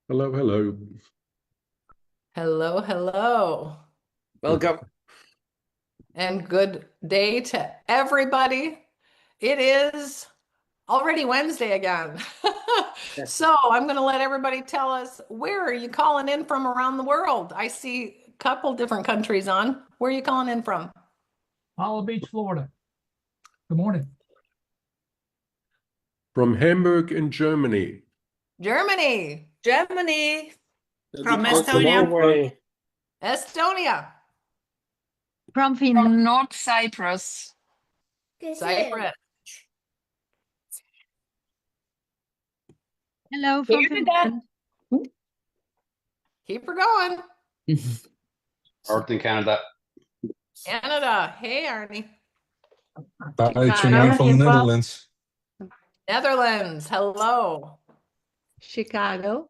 Hello, hello. Hello, hello, Welcome. and good day to everybody. It is already Wednesday again. So I'm going to let everybody tell us, where are you calling in from around the world? I see a couple different countries on. Where are you calling in from? Hollow Beach, Florida. Good morning. From Hamburg in Germany. Germany, Germany. From Estonia. Norway. Estonia, From Finland. From North Cyprus. Cyprus. Hello from Canada. Finland. Keep her going. Northern Canada. Canada. Hey, Arnie. Buitenen from the Netherlands. Netherlands. Hello. Chicago.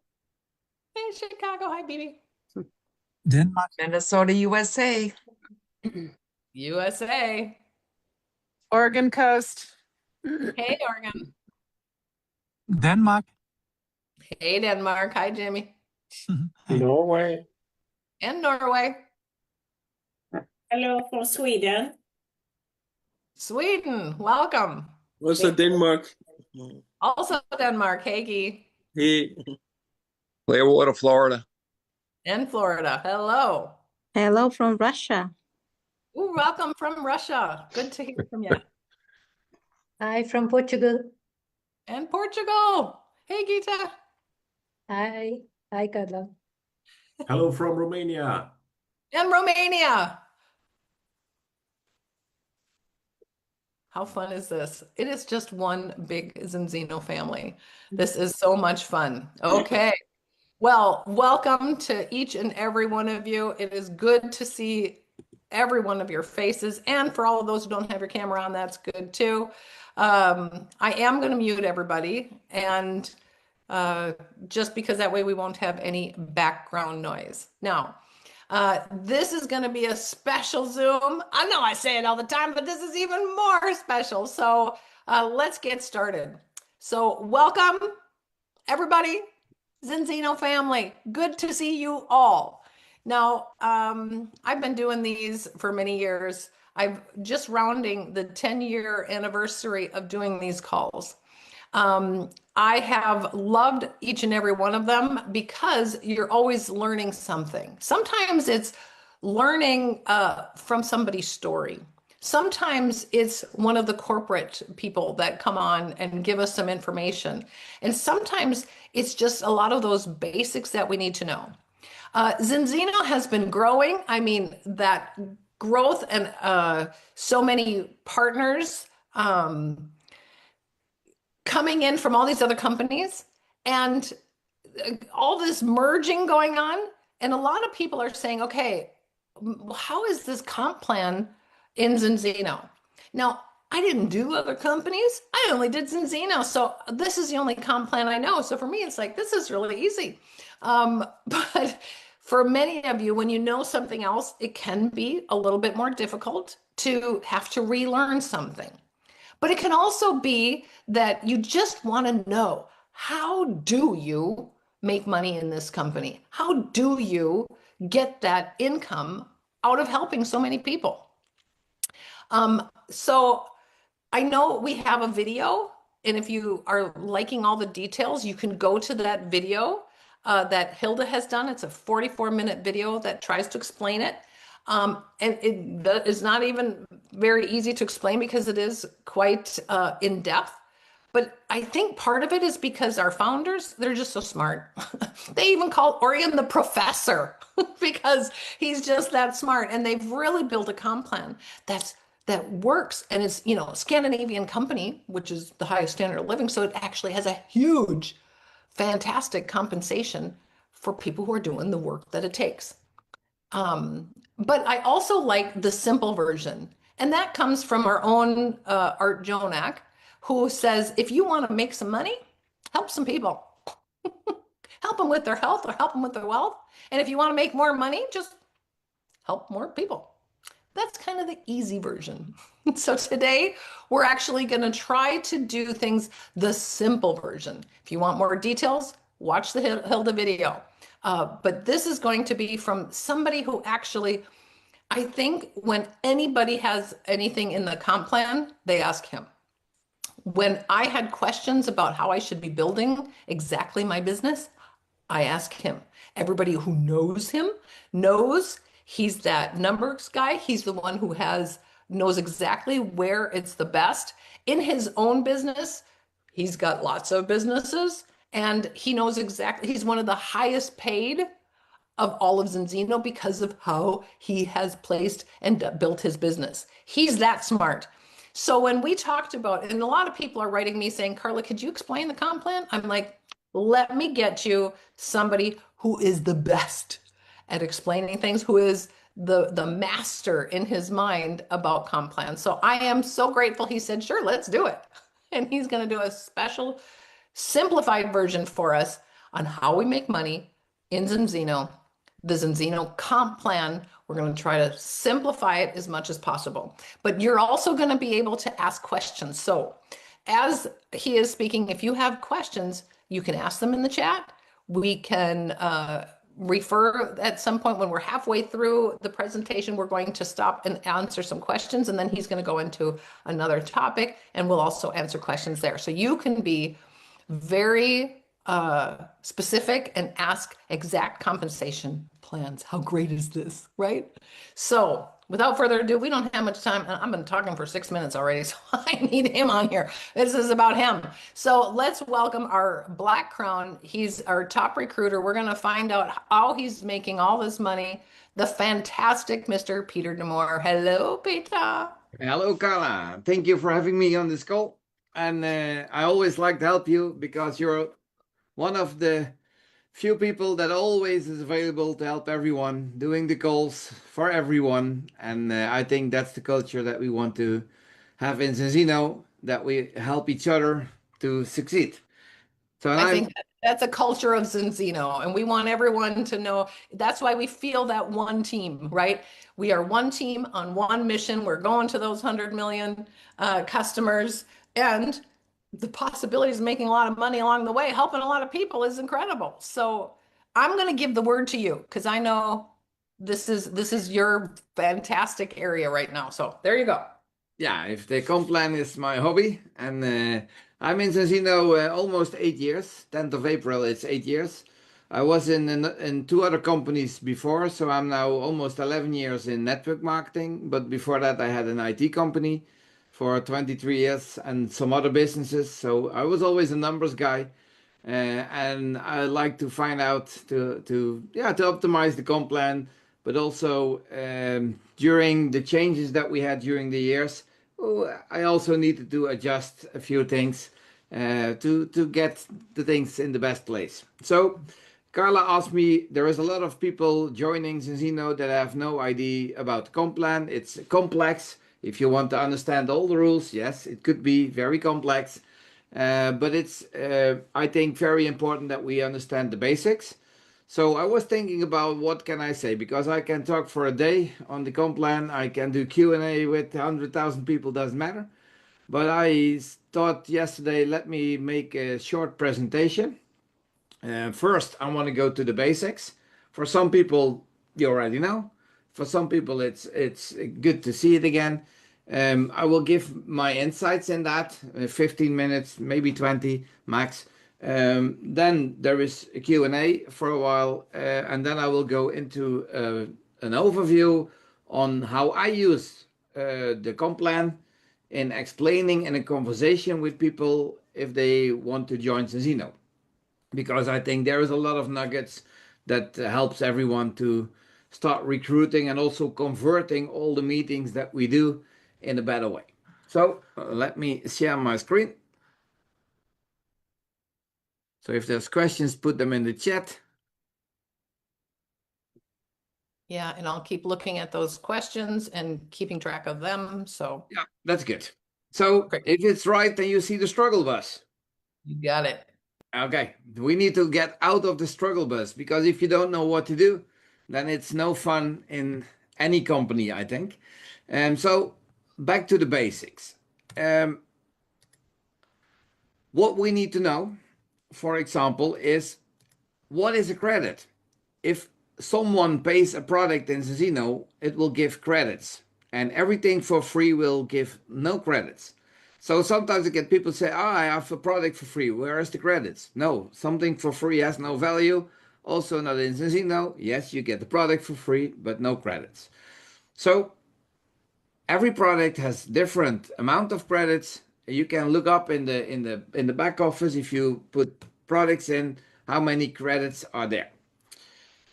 Hey, Chicago. Hi, Bibi. Denmark. Minnesota, USA. USA. Oregon coast. Hey, Oregon. Denmark. Hey, Denmark. Hi, Jimmy. Norway. And Norway. Hello from Sweden. Sweden. Welcome. Also Denmark. Also Denmark. Hey, Guy. Hey. Clearwater, Florida. And Florida. Hello. Hello from Russia. Ooh, welcome from Russia. Good to hear from you. Hi from Portugal. And Portugal. Hey, Gita. Hi. Hi, Carla. Hello from Romania. And Romania. How fun is this? It is just one big Zinzino family. This is so much fun. Okay. Well, welcome to each and every one of you. It is good to see every one of your faces. And for all of those who don't have your camera on, that's good too. I am going to mute everybody, and just because that way we won't have any background noise. Now, this is going to be a special Zoom. I know I say it all the time, but this is even more special. So let's get started. So welcome, everybody. Zinzino family, good to see you all. Now, I've been doing these for many years. I'm just rounding the 10-year anniversary of doing these calls. I have loved each and every one of them because you're always learning something. Sometimes it's learning from somebody's story. Sometimes it's one of the corporate people that come on and give us some information. And sometimes it's just a lot of those basics that we need to know. Zinzino has been growing. I mean, that growth and so many partners coming in from all these other companies and all this merging going on. And a lot of people are saying, okay, how is this comp plan in Zinzino? Now, I didn't do other companies. I only did Zinzino. So this is the only comp plan I know. So for me, it's like, this is really easy. But for many of you, when you know something else, it can be a little bit more difficult to have to relearn something. But it can also be that you just want to know, how do you make money in this company? How do you get that income out of helping so many people? So I know we have a video, and if you are liking all the details, you can go to that video that Hilda has done. It's a 44-minute video that tries to explain it. And it is not even very easy to explain because it is quite in depth. But I think part of it is because our founders, they're just so smart. They even call Orion the professor because he's just that smart. And they've really built a comp plan that works, and it's, you know, a Scandinavian company, which is the highest standard of living. So it actually has a huge, fantastic compensation for people who are doing the work that it takes. But I also like the simple version, and that comes from our own Art Jonak, who says, if you want to make some money, help some people. Help them with their health or help them with their wealth. And if you want to make more money, just help more people. That's kind of the easy version. So today we're actually going to try to do things the simple version. If you want more details, watch the Hilda video. But this is going to be from somebody who actually, I think when anybody has anything in the comp plan, they ask him. When I had questions about how I should be building exactly my business, I ask him. Everybody who knows him knows he's that numbers guy. He's the one who knows exactly where it's the best. In his own business, he's got lots of businesses and he knows exactly, he's one of the highest paid of all of Zinzino because of how he has placed and built his business. He's that smart. So when we talked about, and a lot of people are writing me saying, Carla, could you explain the comp plan? I'm like, let me get you somebody who is the best at explaining things, who is the master in his mind about comp plans. So I am so grateful he said, sure, let's do it. And he's going to do a special simplified version for us on how we make money in Zinzino, the Zinzino comp plan. We're going to try to simplify it as much as possible. But you're also going to be able to ask questions. So as he is speaking, if you have questions, you can ask them in the chat. We can refer at some point when we're halfway through the presentation, we're going to stop and answer some questions, and then he's going to go into another topic, and we'll also answer questions there. So you can be very specific and ask exact compensation plans. How great is this, right? So without further ado, we don't have much time. I've been talking for 6 minutes already, so I need him on here. This is about him. So let's welcome our Black Crown. He's our top recruiter. We're going to find out how he's making all this money. The fantastic Mr. Peter Moor. Hello, Peter. Hello, Carla. Thank you for having me on this call. And I always like to help you because you're one of the few people that always is available to help everyone, doing the calls for everyone. And I think that's the culture that we want to have in Zinzino, that we help each other to succeed. So I think that's a culture of Zinzino, and we want everyone to know. That's why we feel that one team, right? We are one team on one mission. We're going to those 100 million customers, and the possibilities of making a lot of money along the way, helping a lot of people is incredible. So I'm going to give the word to you because I know this is your fantastic area right now. So there you go. Yeah, if the comp plan is my hobby, and I'm in Zinzino almost 8 years. 10th of April, it's 8 years. I was in two other companies before, so I'm now almost 11 years in network marketing. But before that, I had an IT company for 23 years and some other businesses. So I was always a numbers guy, and I like to find out to optimize the comp plan, but also during the changes that we had during the years. I also needed to adjust a few things to get the things in the best place. So Carla asked me, there is a lot of people joining Zinzino that have no idea about the comp plan. It's complex. If you want to understand all the rules, yes, it could be very complex. But it's, I think, very important that we understand the basics. So I was thinking about what can I say, because I can talk for a day on the comp plan. I can do Q&A with 100,000 people, doesn't matter. But I thought yesterday, let me make a short presentation. First, I want to go to the basics. For some people, you already know. For some people, it's good to see it again. I will give my insights in that, 15 minutes, maybe 20 max. Then there is a Q&A for a while, and then I will go into an overview on how I use the comp plan in explaining in a conversation with people if they want to join Zinzino. Because I think there is a lot of nuggets that helps everyone to start recruiting and also converting all the meetings that we do in a better way. So let me share my screen. So if there's questions, put them in the chat. Yeah, and I'll keep looking at those questions and keeping track of them. So yeah, that's good. So great. If it's right, then you see the struggle bus. You got it. Okay, we need to get out of the struggle bus, because if you don't know what to do, then it's no fun in any company, I think. So back to the basics. What we need to know, for example, is what is a credit? If someone pays a product in Zinzino, it will give credits, and everything for free will give no credits. So sometimes I get people say, I have a product for free. Where is the credits? No, something for free has no value. Also not in Zinzino. Yes, you get the product for free, but no credits. So every product has different amount of credits. You can look up in the back office if you put products in how many credits are there.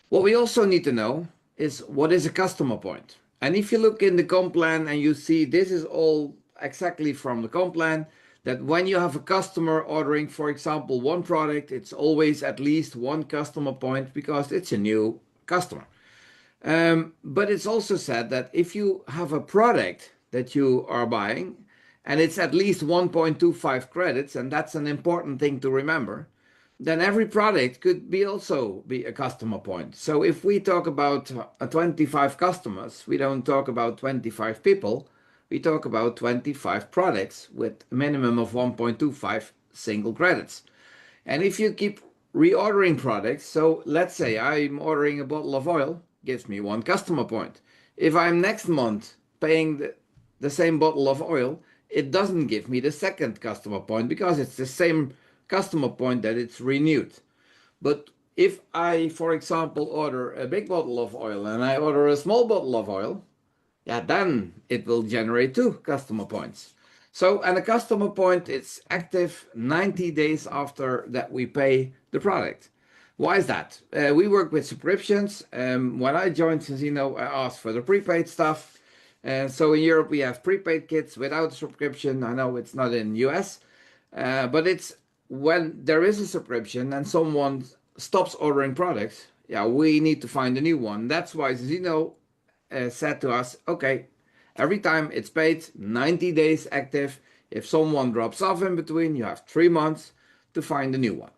What we also need to know is what is a customer point. And if you look in the comp plan and you see this is all exactly from the comp plan, that when you have a customer ordering, for example, one product, it's always at least one customer point because it's a new customer. But it's also said that if you have a product that you are buying and it's at least 1.25 credits, and that's an important thing to remember, then every product could also be a customer point. So if we talk about 25 customers, we don't talk about 25 people, we talk about 25 products with a minimum of 1.25 single credits. And if you keep reordering products, so let's say I'm ordering a bottle of oil, gives me one customer point. If I'm next month paying the same bottle of oil, it doesn't give me the second customer point because it's the same customer point that it's renewed. But if I, for example, order a big bottle of oil and I order a small bottle of oil, yeah, then it will generate two customer points. So, and a customer point is active 90 days after that we pay the product. Why is that? We work with subscriptions. When I joined Zinzino, I asked for the prepaid stuff. So in Europe, we have prepaid kits without subscription. I know it's not in US, but it's when there is a subscription and someone stops ordering products, yeah, we need to find a new one. That's why Zinzino said to us, okay, every time it's paid, 90 days active. If someone drops off in between, you have 3 months to find a new one.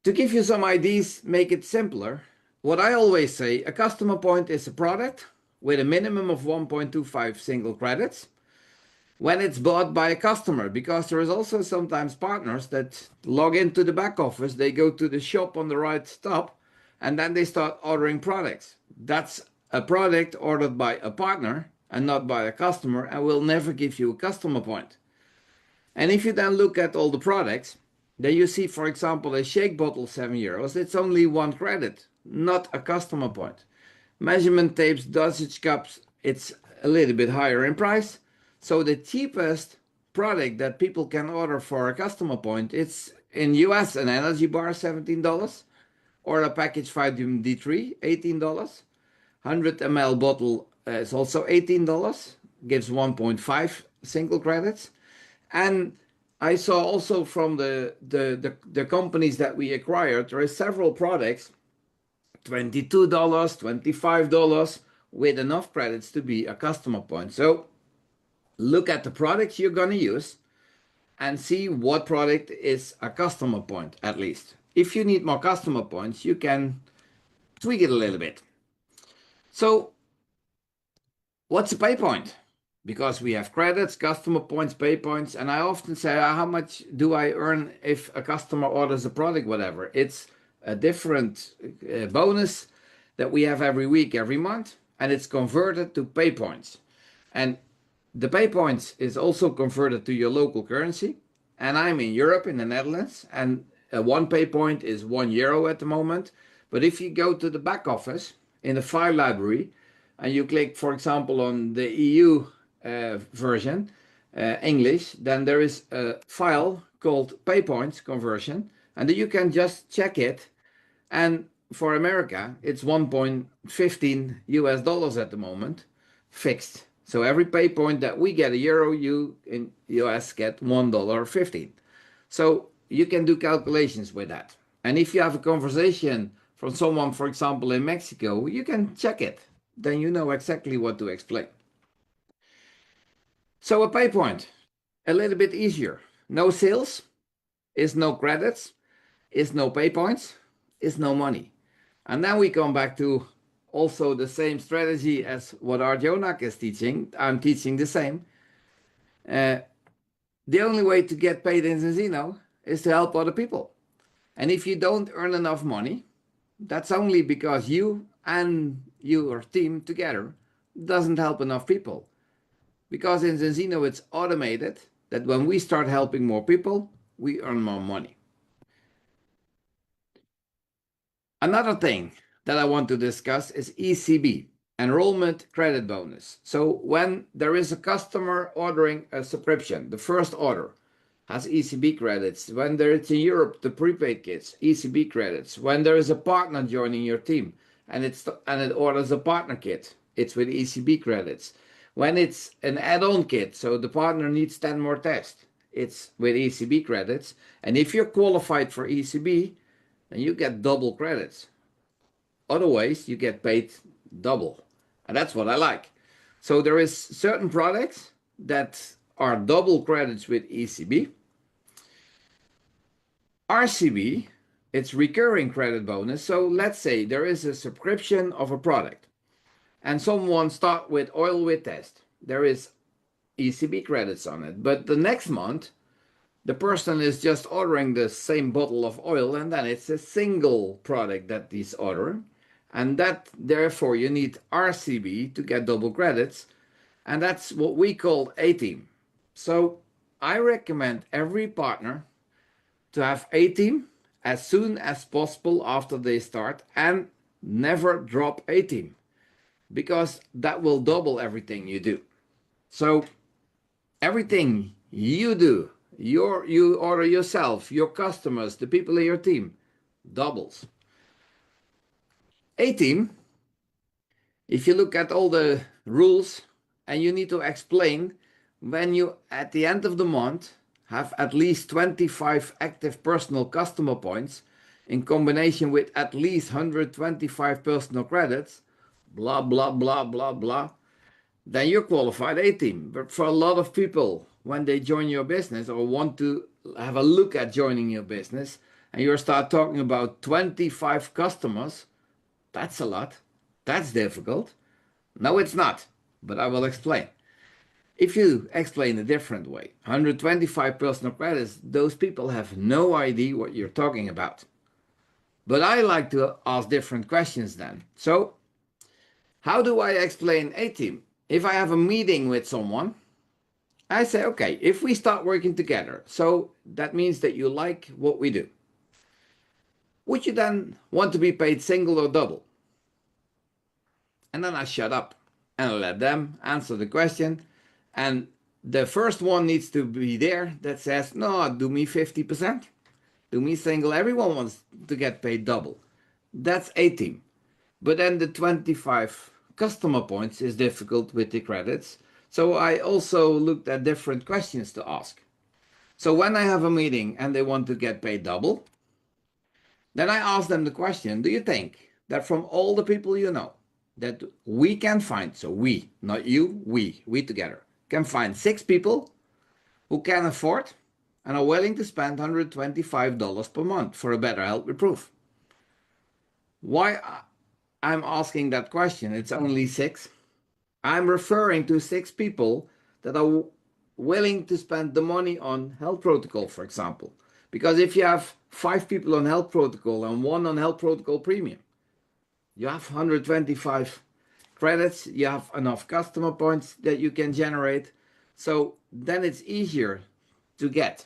To give you some ideas, make it simpler, what I always say, a customer point is a product with a minimum of 1.25 single credits when it's bought by a customer, because there is also sometimes partners that log into the back office, they go to the shop on the right top, and then they start ordering products. That's a product ordered by a partner and not by a customer, and will never give you a customer point. And if you then look at all the products, then you see, for example, a shake bottle, €7. It's only one credit, not a customer point. Measurement tapes, dosage cups, it's a little bit higher in price. So the cheapest product that people can order for a customer point, it's in US an energy bar, $17, or a package vitamin D3, $18. 100 ml bottle is also $18, gives 1.5 single credits. And I saw also from the companies that we acquired, there are several products, $22, $25, with enough credits to be a customer point. So look at the products you're going to use and see what product is a customer point at least. If you need more customer points, you can tweak it a little bit. So what's a pay point? Because we have credits, customer points, pay points, and I often say, how much do I earn if a customer orders a product, whatever? It's a different bonus that we have every week, every month, and it's converted to pay points. And the pay points is also converted to your local currency. And I'm in Europe, in the Netherlands, and one pay point is €1 at the moment. But if you go to the back office in the file library and you click, for example, on the EU version, English, then there is a file called pay points conversion, and then you can just check it. And for America, it's $1.15 at the moment, fixed. So every pay point that we get a euro, you in US get $1.15. So you can do calculations with that. And if you have a conversation from someone, for example, in Mexico, you can check it. Then you know exactly what to explain. So a pay point, a little bit easier. No sales is no credits, is no pay points, is no money. And then we come back to also the same strategy as what Art Jonak is teaching. I'm teaching the same. The only way to get paid in Zinzino is to help other people. And if you don't earn enough money, that's only because you and your team together doesn't help enough people. Because in Zinzino it's automated that when we start helping more people, we earn more money. Another thing that I want to discuss is ECB, enrollment credit bonus. So when there is a customer ordering a subscription, the first order has ECB credits. When there is in Europe, the prepaid kits, ECB credits. When there is a partner joining your team and it orders a partner kit, it's with ECB credits. When it's an add-on kit, so the partner needs 10 more tests, it's with ECB credits. And if you're qualified for ECB, then you get double credits. Otherwise, you get paid double. And that's what I like. So there is certain products that are double credits with ECB. RCB, it's recurring credit bonus. So let's say there is a subscription of a product and someone start with oil with test. There is ECB credits on it. But the next month, the person is just ordering the same bottle of oil and then it's a single product that he's ordering. And that therefore you need RCB to get double credits. And that's what we call A-Team. So I recommend every partner to have A-Team as soon as possible after they start and never drop A-Team because that will double everything you do. So everything you do, you order yourself, your customers, the people in your team, doubles. A-Team, if you look at all the rules and you need to explain when you at the end of the month have at least 25 active personal customer points in combination with at least 125 personal credits, blah, blah, blah, blah, blah, then you're qualified A-Team. But for a lot of people, when they join your business or want to have a look at joining your business, and you start talking about 25 customers, that's a lot. That's difficult. No, it's not, but I will explain. If you explain a different way, 125 personal credits, those people have no idea what you're talking about. But I like to ask different questions then. So, how do I explain A-Team? If I have a meeting with someone, I say, okay, if we start working together, so that means that you like what we do. Would you then want to be paid single or double? And then I shut up and I let them answer the question. And the first one needs to be there that says, no, do me 50%. Do me single. Everyone wants to get paid double. That's A-Team. But then the 25 customer points is difficult with the credits. So I also looked at different questions to ask. So when I have a meeting and they want to get paid double, then I ask them the question, do you think that from all the people you know, that we can find, so we, not you, we together, can find 6 people who can afford and are willing to spend $125 per month for a better health reproof? Why I'm asking that question, it's only 6. I'm referring to 6 people that are willing to spend the money on health protocol, for example. Because if you have 5 people on health protocol and 1 on health protocol premium, you have 125 credits, you have enough customer points that you can generate. So then it's easier to get.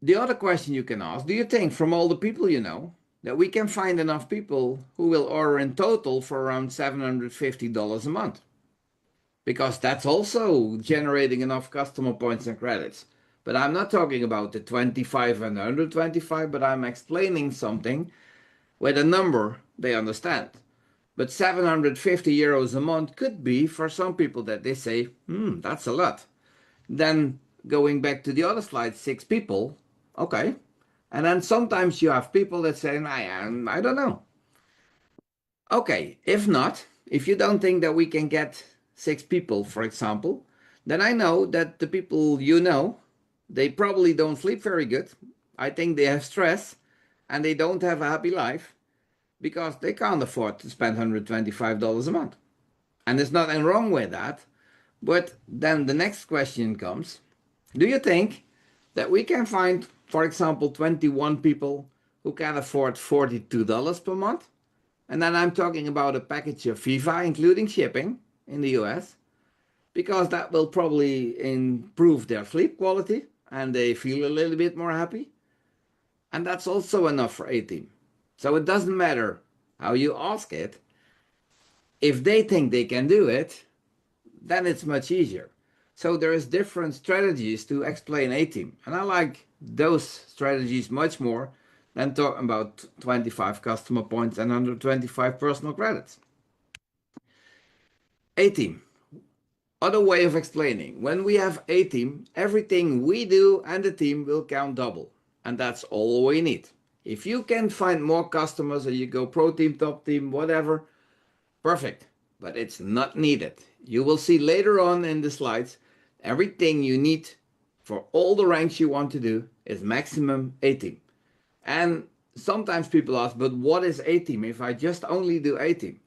The other question you can ask, do you think from all the people you know that we can find enough people who will order in total for around $750 a month? Because that's also generating enough customer points and credits. But I'm not talking about the 25 and 125, but I'm explaining something with a number they understand. But 750 euros a month could be for some people that they say, that's a lot. Then going back to the other slide, 6 people, okay. And then sometimes you have people that say, I don't know. Okay, if not, if you don't think that we can get 6 people, for example, then I know that the people you know, they probably don't sleep very good. I think they have stress and they don't have a happy life because they can't afford to spend $125 a month. And there's nothing wrong with that. But then the next question comes, do you think that we can find, for example, 21 people who can afford $42 per month. And then I'm talking about a package of FIFA, including shipping in the US, because that will probably improve their sleep quality and they feel a little bit more happy. And that's also enough for a team. So it doesn't matter how you ask it. If they think they can do it, then it's much easier. So there is different strategies to explain a team. And I like those strategies much more than talking about 25 customer points and 125 personal credits. A team. Other way of explaining. When we have a team, everything we do and the team will count double. And that's all we need. If you can find more customers or you go pro team, top team, whatever, perfect. But it's not needed. You will see later on in the slides, everything you need for all the ranks you want to do is maximum a team. And sometimes people ask, but what is a team if I just only do a team?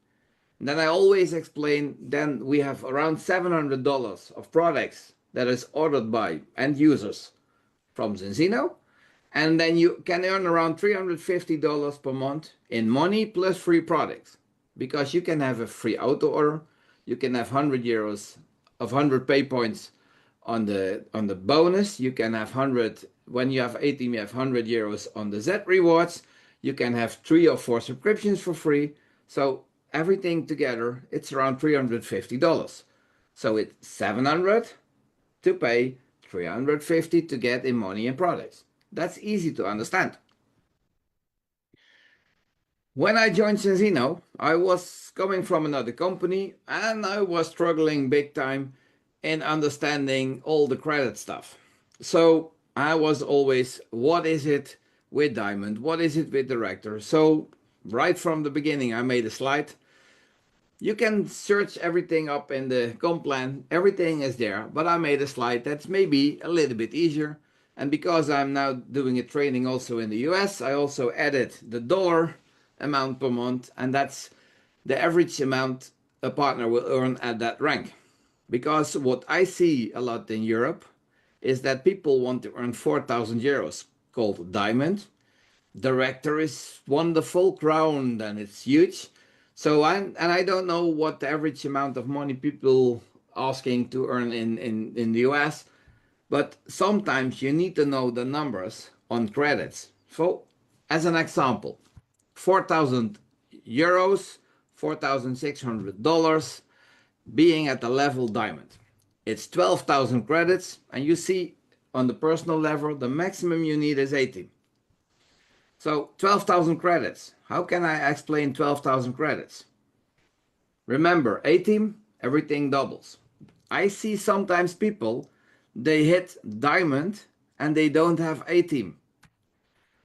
And then I always explain, then we have around $700 of products that is ordered by end users from Zinzino. And then you can earn around $350 per month in money plus free products. Because you can have a free auto order, you can have 100 euros of 100 pay points on the bonus, you can have 100, when you have a team, you have 100 euros on the Z rewards, you can have 3 or 4 subscriptions for free. So everything together, it's around $350. So it's 700 to pay, 350 to get in money and products. That's easy to understand. When I joined Zinzino, I was coming from another company and I was struggling big time in understanding all the credit stuff. So I was always, what is it with Diamond? What is it with Director? So right from the beginning, I made a slide. You can search everything up in the comp plan. Everything is there, but I made a slide that's maybe a little bit easier. And because I'm now doing a training also in the US, I also added the dollar amount per month, and that's the average amount a partner will earn at that rank. Because what I see a lot in Europe is that people want to earn 4,000 euros called Diamond. Director is wonderful, Crown, and it's huge. So I don't know what the average amount of money people asking to earn in the US, but sometimes you need to know the numbers on credits. So as an example, 4,000 euros, $4,600 being at the level Diamond. It's 12,000 credits, and you see on the personal level, the maximum you need is 80. So 12,000 credits. How can I explain 12,000 credits? Remember, A-team, everything doubles. I see sometimes people, they hit Diamond and they don't have A-team.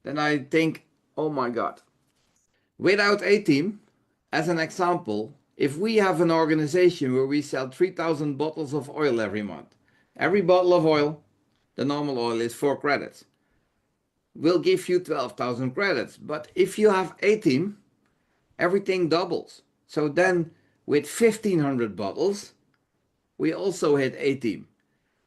Then I think, oh my God. Without A-team, as an example, if we have an organization where we sell 3,000 bottles of oil every month, every bottle of oil, the normal oil is 4 credits, will give you 12,000 credits. But if you have A-team, everything doubles. So then with 1,500 bottles, we also hit A-team.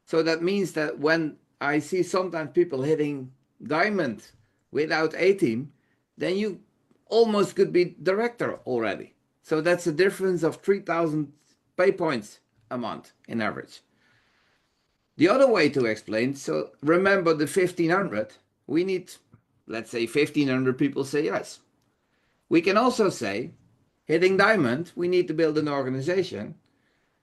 So that means that when I see sometimes people hitting Diamond without A-team, then you almost could be Director already. So that's a difference of 3,000 pay points a month in average. The other way to explain, so remember the 1,500, we need, let's say 1,500 people say yes. We can also say, hitting Diamond, we need to build an organization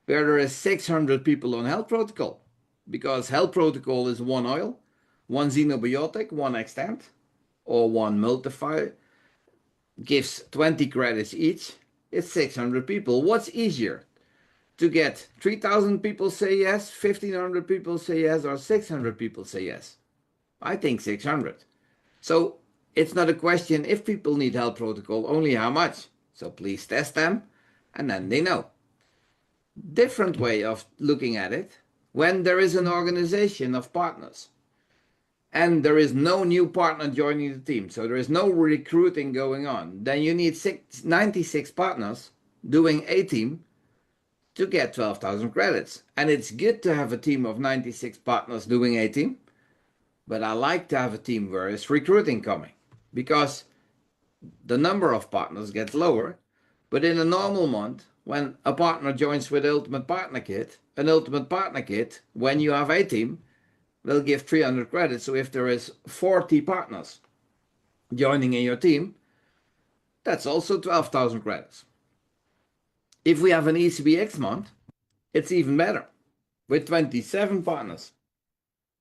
where there is 600 people on health protocol, because health protocol is one oil, one xenobiotic, one extent, or one multiplier, gives 20 credits each. It's 600 people. What's easier? To get 3,000 people say yes, 1,500 people say yes, or 600 people say yes? I think 600. So it's not a question if people need health protocol, only how much. So please test them, and then they know. Different way of looking at it, when there is an organization of partners, and there is no new partner joining the team, so there is no recruiting going on, then you need 96 partners doing a team to get 12,000 credits. And it's good to have a team of 96 partners doing a team, but I like to have a team where it's recruiting coming because the number of partners gets lower. But in a normal month, when a partner joins with Ultimate Partner Kit, an Ultimate Partner Kit, when you have a team, will give 300 credits. So if there is 40 partners joining in your team, that's also 12,000 credits. If we have an ECBX month, it's even better. With 27 partners,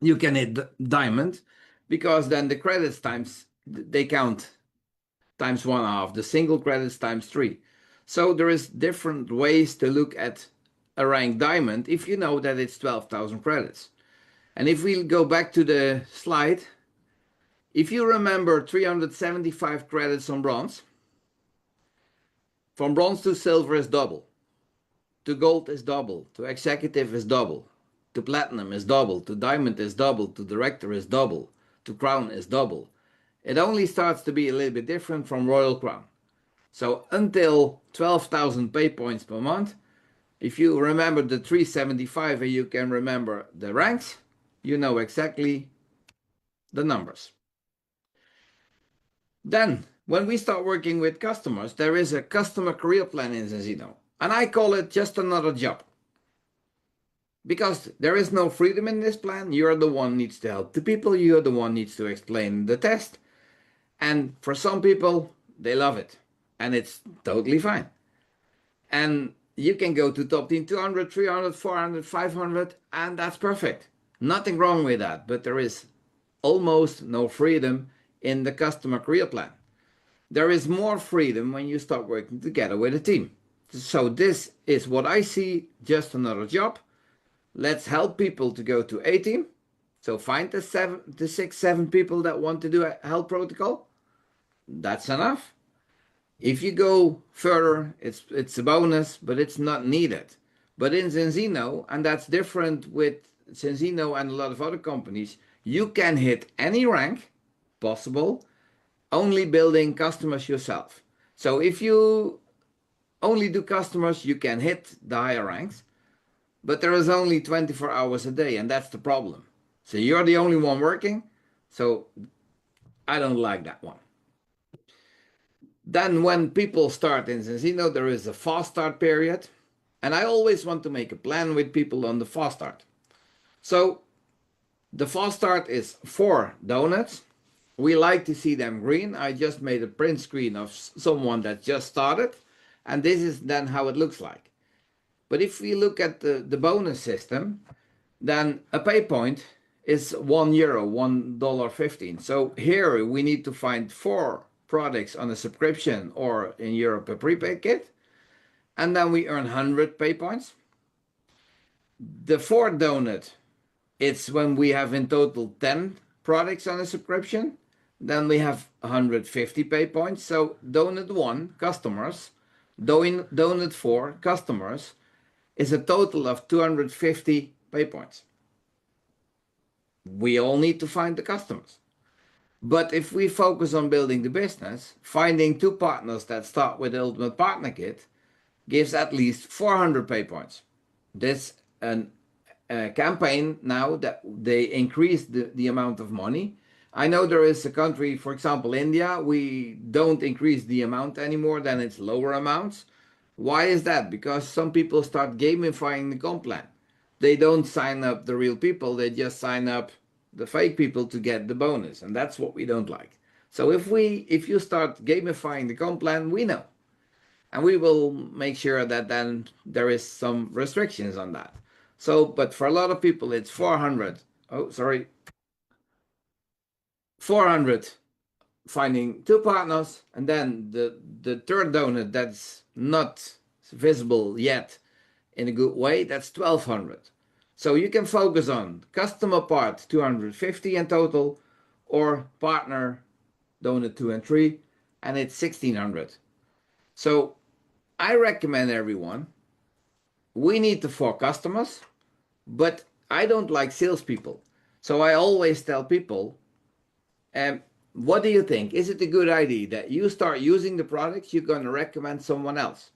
you can hit diamond because then the credits times, they count times 1/2, the single credits times 3. So there is different ways to look at a rank diamond if you know that it's 12,000 credits. And if we go back to the slide, if you remember 375 credits on bronze, from bronze to silver is double, to gold is double, to executive is double, to platinum is double, to diamond is double, to director is double, to crown is double. It only starts to be a little bit different from royal crown. So until 12,000 pay points per month, if you remember the 375 and you can remember the ranks, you know exactly the numbers. Then, when we start working with customers, there is a customer career plan in Zinzino. And I call it just another job. Because there is no freedom in this plan. You're the one needs to help the people. You're the one needs to explain the test. And for some people, they love it. And it's totally fine. And you can go to top team 200, 300, 400, 500, and that's perfect. Nothing wrong with that. But there is almost no freedom in the customer career plan. There is more freedom when you start working together with a team. So this is what I see, just another job. Let's help people to go to a team. So find the 6, 7 people that want to do a health protocol. That's enough. If you go further, it's a bonus, but it's not needed. But in Zinzino, and that's different with Zinzino and a lot of other companies, you can hit any rank possible, only building customers yourself. So if you only do customers, you can hit the higher ranks, but there is only 24 hours a day, and that's the problem. So you're the only one working, so I don't like that one. Then when people start in Zinzino, there is a fast start period, and I always want to make a plan with people on the fast start. So the fast start is 4 donuts. We like to see them green. I just made a print screen of someone that just started, and this is then how it looks like. But if we look at the bonus system, then a pay point is €1, $1.15. So here we need to find 4 products on a subscription or in Europe a prepaid kit, and then we earn 100 pay points. The 4 donut, it's when we have in total 10 products on a subscription, then we have 150 pay points. So donut 1 customers, donut 4 customers is a total of 250 pay points. We all need to find the customers. But if we focus on building the business, finding 2 partners that start with the Ultimate Partner Kit gives at least 400 pay points. This a campaign now that they increase the amount of money. I know there is a country, for example, India, we don't increase the amount anymore, then it's lower amounts. Why is that? Because some people start gamifying the comp plan. They don't sign up the real people, they just sign up the fake people to get the bonus, and that's what we don't like. So if you start gamifying the comp plan, we know. And we will make sure that then there is some restrictions on that. So, but for a lot of people, it's 400. Oh, sorry. 400 finding 2 partners, and then the third donut that's not visible yet in a good way, that's 1200. So you can focus on customer part 250 in total, or partner donut 2 and 3, and it's 1600. So I recommend everyone, we need the 4 customers, but I don't like salespeople. So I always tell people, what do you think? Is it a good idea that you start using the products, you're going to recommend someone else?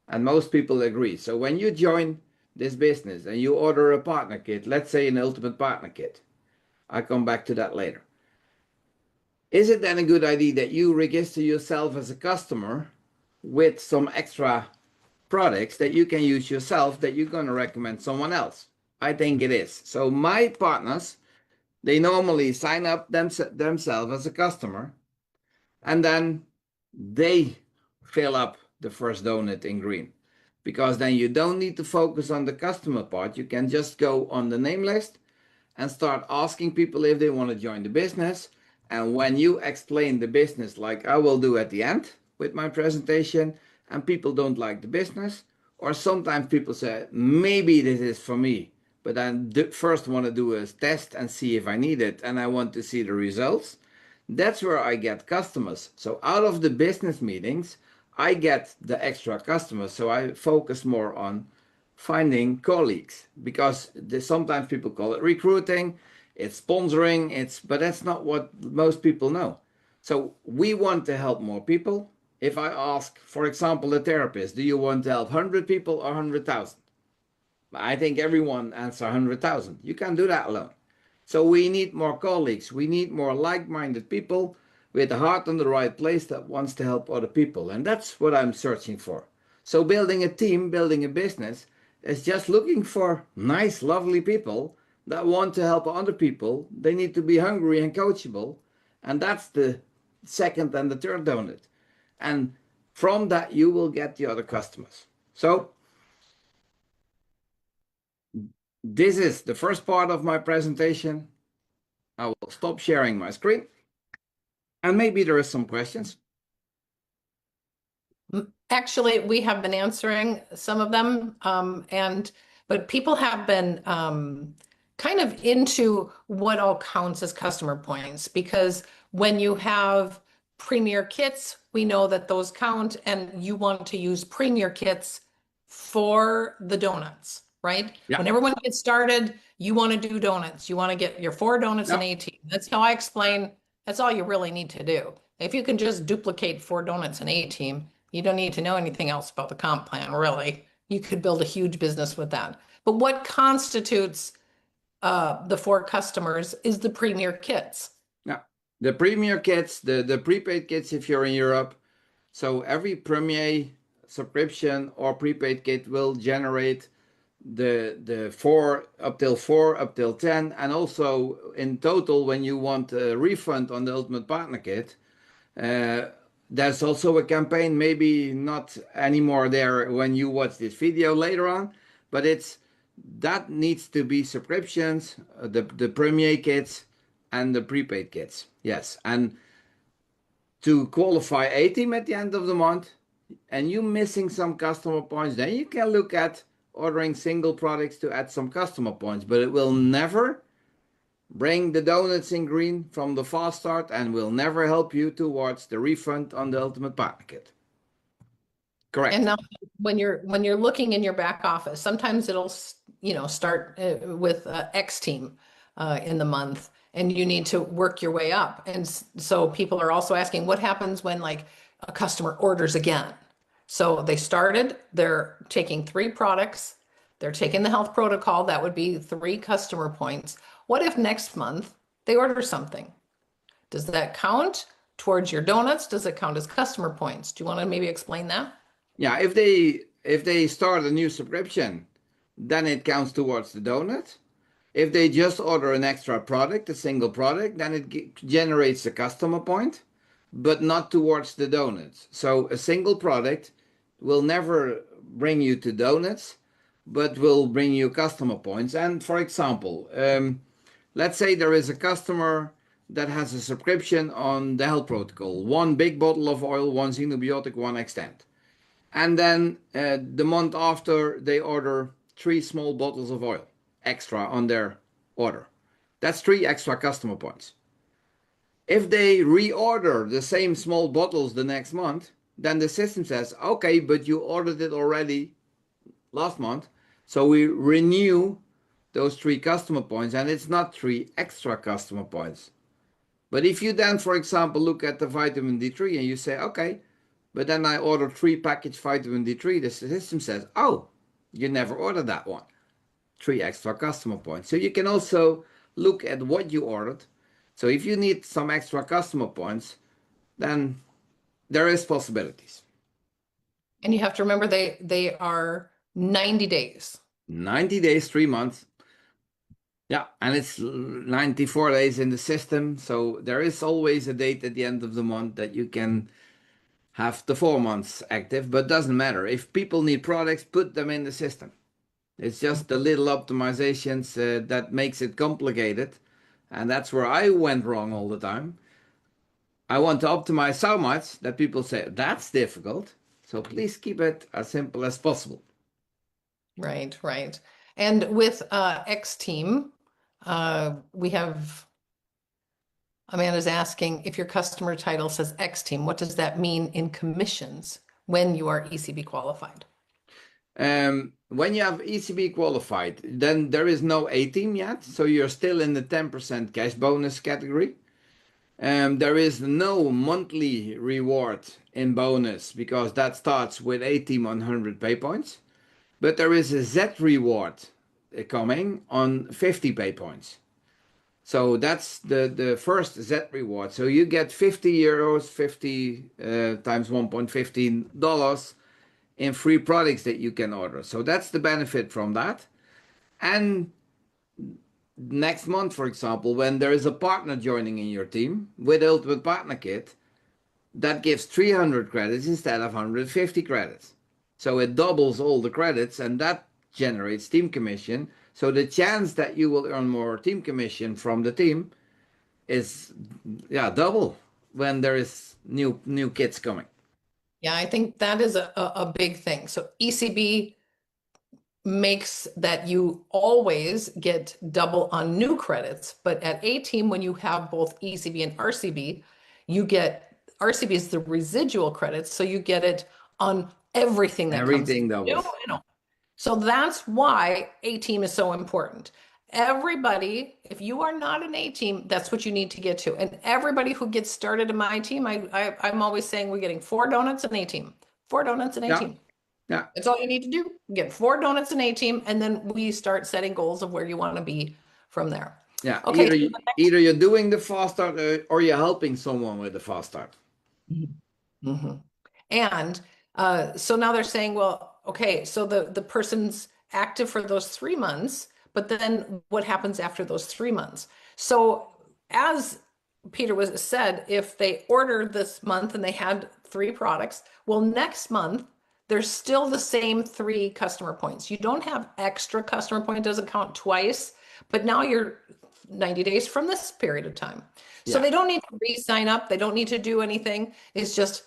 And most people agree. So when you join this business and you order a partner kit, let's say an Ultimate Partner Kit, I'll come back to that later. Is it then a good idea that you register yourself as a customer with some extra products that you can use yourself that you're going to recommend someone else? I think it is. So my partners, they normally sign up themselves as a customer, and then they fill up the first donut in green, because then you don't need to focus on the customer part. You can just go on the name list and start asking people if they want to join the business. And when you explain the business, like I will do at the end with my presentation, and people don't like the business, or sometimes people say, maybe this is for me, but I first want to do a test and see if I need it, and I want to see the results. That's where I get customers. So out of the business meetings, I get the extra customers. So I focus more on finding colleagues, because sometimes people call it recruiting, it's sponsoring, but that's not what most people know. So we want to help more people. If I ask, for example, a therapist, do you want to help 100 people or 100,000? I think everyone answers 100,000. You can't do that alone. So we need more colleagues. We need more like-minded people with the heart in the right place that wants to help other people. And that's what I'm searching for. So building a team, building a business, is just looking for nice, lovely people that want to help other people. They need to be hungry and coachable. And that's the second and the third donut. And from that, you will get the other customers. So this is the first part of my presentation. I will stop sharing my screen. And maybe there are some questions. Actually, we have been answering some of them, but people have been kind of into what all counts as customer points, because when you have premier kits, we know that those count, and you want to use premier kits for the donuts, right? Yeah. When everyone gets started, you want to do donuts. You want to get your 4 donuts in Yep. 18. That's how I explain. That's all you really need to do. If you can just duplicate 4 donuts in A-team, you don't need to know anything else about the comp plan, really. You could build a huge business with that. But what constitutes the 4 customers is the premier kits. Yeah, the premier kits, the prepaid kits if you're in Europe. So every premier subscription or prepaid kit will generate the 4 up till 10, and also in total, when you want a refund on the Ultimate Partner Kit, there's also a campaign, maybe not anymore there when you watch this video later on, but that needs to be subscriptions, the premier kits and the prepaid kits. Yes, and to qualify A-team at the end of the month, and you missing some customer points, then you can look at ordering single products to add some customer points, but it will never bring the donuts in green from the fast start, and will never help you towards the refund on the Ultimate Partner Kit. Correct. And now when you're looking in your back office, sometimes it'll start with X team in the month, and you need to work your way up. And so people are also asking, what happens when like a customer orders again? So they're taking 3 products, they're taking the health protocol, that would be 3 customer points. What if next month they order something? Does that count towards your donuts? Does it count as customer points? Do you want to maybe explain that? Yeah, if they start a new subscription, then it counts towards the donut. If they just order an extra product, a single product, then it generates a customer point, but not towards the donuts. So a single product will never bring you to donuts, but will bring you customer points. And for example, let's say there is a customer that has a subscription on the health protocol, 1 big bottle of oil, 1 xenobiotic, 1 extend. And then the month after, they order 3 small bottles of oil extra on their order. That's 3 extra customer points. If they reorder the same small bottles the next month, then the system says, okay, but you ordered it already last month, so we renew those 3 customer points, and it's not 3 extra customer points. But if you then, for example, look at the vitamin D3 and you say, okay, but then I ordered 3 package vitamin D3, the system says, oh, you never ordered that one. 3 extra customer points. So you can also look at what you ordered. So if you need some extra customer points, then there is possibilities. And you have to remember they are 90 days. 90 days, 3 months. Yeah, and it's 94 days in the system. So there is always a date at the end of the month that you can have the 4 months active, but doesn't matter. If people need products, put them in the system. It's just the little optimizations that makes it complicated. And that's where I went wrong all the time. I want to optimize so much that people say, that's difficult. So please keep it as simple as possible. Right, right. And with X Team, we have Amanda's asking if your customer title says X Team, what does that mean in commissions when you are ECB qualified? When you have ECB qualified, then there is no A team yet. So you're still in the 10% cash bonus category. There is no monthly reward in bonus because that starts with A team on 100 pay points. But there is a Z reward coming on 50 pay points. So that's the first Z reward. So you get 50 euros, 50 times $1.15 in free products that you can order. So that's the benefit from that. And next month, for example, when there is a partner joining in your team with Ultimate Partner Kit, that gives 300 credits instead of 150 credits. So it doubles all the credits and that generates team commission. So the chance that you will earn more team commission from the team is double when there is new kits coming. Yeah, I think that is a big thing. So ECB makes that you always get double on new credits, but at A Team, when you have both ECB and RCB, you get RCB is the residual credits, so you get it on everything that Everything comes doubles. So that's why A Team is so important. Everybody, if you are not an A Team, that's what you need to get to. And everybody who gets started in my team, I'm always saying we're getting 4 donuts and A Team, 4 donuts and A Team. Yeah. That's all you need to do. Get 4 donuts and A Team, and then we start setting goals of where you want to be from there. Yeah. Okay. Either you're doing the fast start or you're helping someone with the fast start. Mm-hmm. And so now they're saying, well, okay, so the person's active for those 3 months, but then what happens after those 3 months? So as Peter was said, if they order this month and they had 3 products, well, next month, there's still the same 3 customer points. You don't have extra customer point, doesn't count twice, but now you're 90 days from this period of time. So they don't need to re-sign up. They don't need to do anything. It's just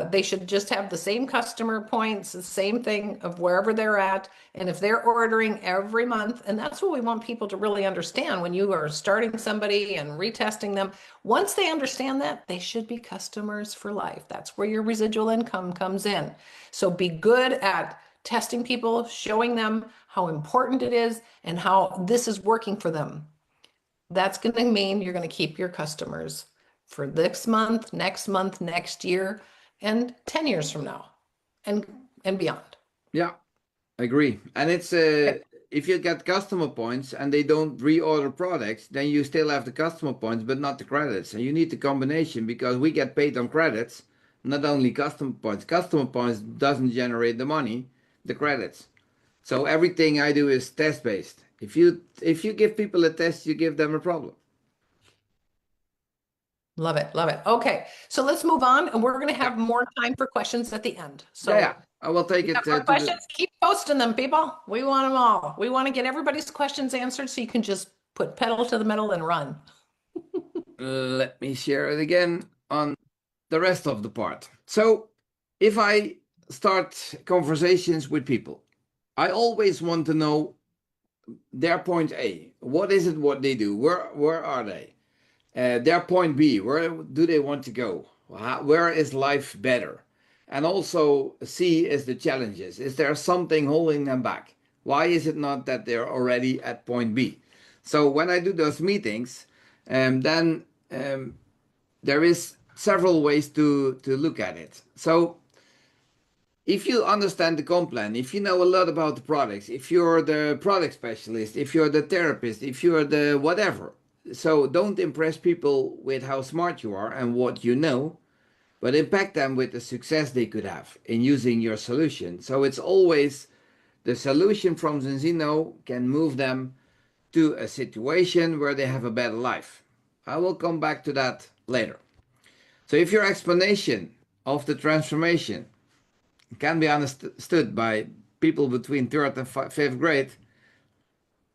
they should just have the same customer points, the same thing of wherever they're at. And if they're ordering every month, and that's what we want people to really understand when you are starting somebody and retesting them. Once they understand that, they should be customers for life. That's where your residual income comes in. So be good at testing people, showing them how important it is and how this is working for them. That's going to mean you're going to keep your customers for this month, next year, and 10 years from now and beyond. Yeah, I agree. And it's if you get customer points and they don't reorder products, then you still have the customer points, but not the credits. And you need the combination because we get paid on credits, not only customer points. Customer points doesn't generate the money, the credits. So everything I do is test based. If you give people a test, you give them a problem. Love it, love it. Okay, so let's move on, and we're going to have more time for questions at the end. So Yeah, I will take it. more questions. Keep posting them, people. We want them all. We want to get everybody's questions answered, so you can just put pedal to the metal and run. Let me share it again on the rest of the part. So if I start conversations with people, I always want to know their point A. What is it what they do? Where are they? Their point B. Where do they want to go? Where is life better? And also C is the challenges. Is there something holding them back? Why is it not that they're already at point B? So when I do those meetings, then there is several ways to look at it. So if you understand the comp plan, if you know a lot about the products, if you're the product specialist, if you're the therapist, if you're the whatever, so don't impress people with how smart you are and what you know, but impact them with the success they could have in using your solution. So it's always the solution from Zinzino can move them to a situation where they have a better life. I will come back to that later. So if your explanation of the transformation can be understood by people between third and fifth grade,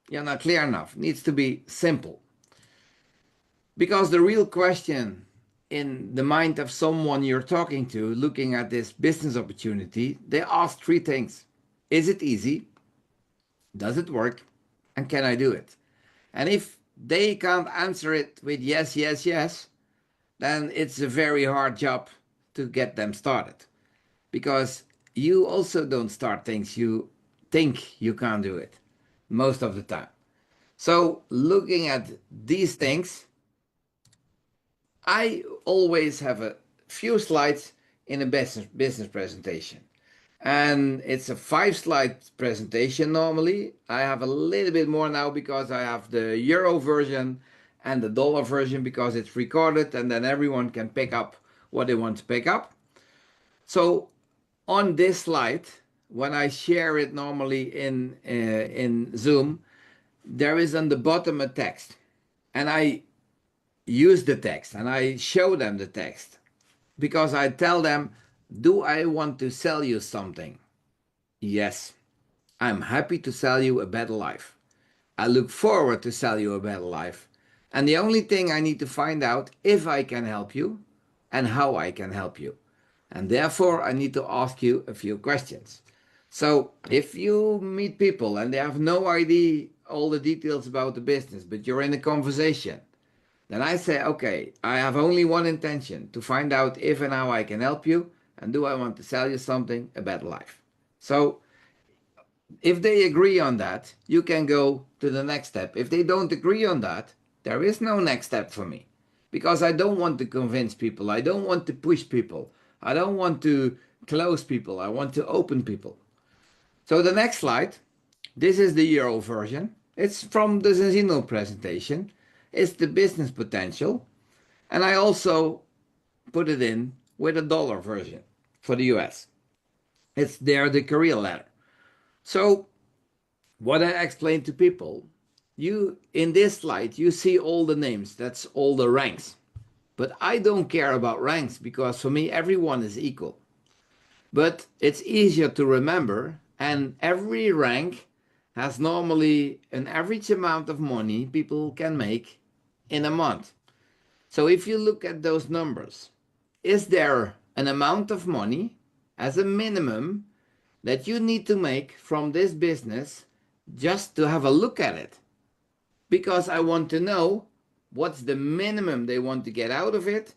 you're not clear enough. It needs to be simple. Because the real question in the mind of someone you're talking to, looking at this business opportunity, they ask three things. Is it easy? Does it work? And can I do it? And if they can't answer it with yes, yes, yes, then it's a very hard job to get them started. Because you also don't start things you think you can't do it most of the time. So looking at these things, I always have a few slides in a business presentation. And it's a 5-slide presentation normally. I have a little bit more now because I have the euro version and the dollar version because it's recorded and then everyone can pick up what they want to pick up. So on this slide, when I share it normally in Zoom, there is on the bottom a text. And I use the text and I show them the text because I tell them, do I want to sell you something? Yes, I'm happy to sell you a better life. I look forward to sell you a better life. And the only thing I need to find out if I can help you and how I can help you. And therefore, I need to ask you a few questions. So if you meet people and they have no idea all the details about the business, but you're in a conversation, then I say, okay, I have only one intention, to find out if and how I can help you, and do I want to sell you something, a better life. So if they agree on that, you can go to the next step. If they don't agree on that, there is no next step for me, because I don't want to convince people. I don't want to push people. I don't want to close people. I want to open people. So the next slide, this is the euro version. It's from the Zinzino presentation. It's the business potential. And I also put it in with a dollar version for the US. It's there, the career ladder. So what I explain to people, you in this slide, you see all the names. That's all the ranks. But I don't care about ranks because for me, everyone is equal. But it's easier to remember, and every rank has normally an average amount of money people can make in a month. So if you look at those numbers, is there an amount of money as a minimum that you need to make from this business just to have a look at it? Because I want to know what's the minimum they want to get out of it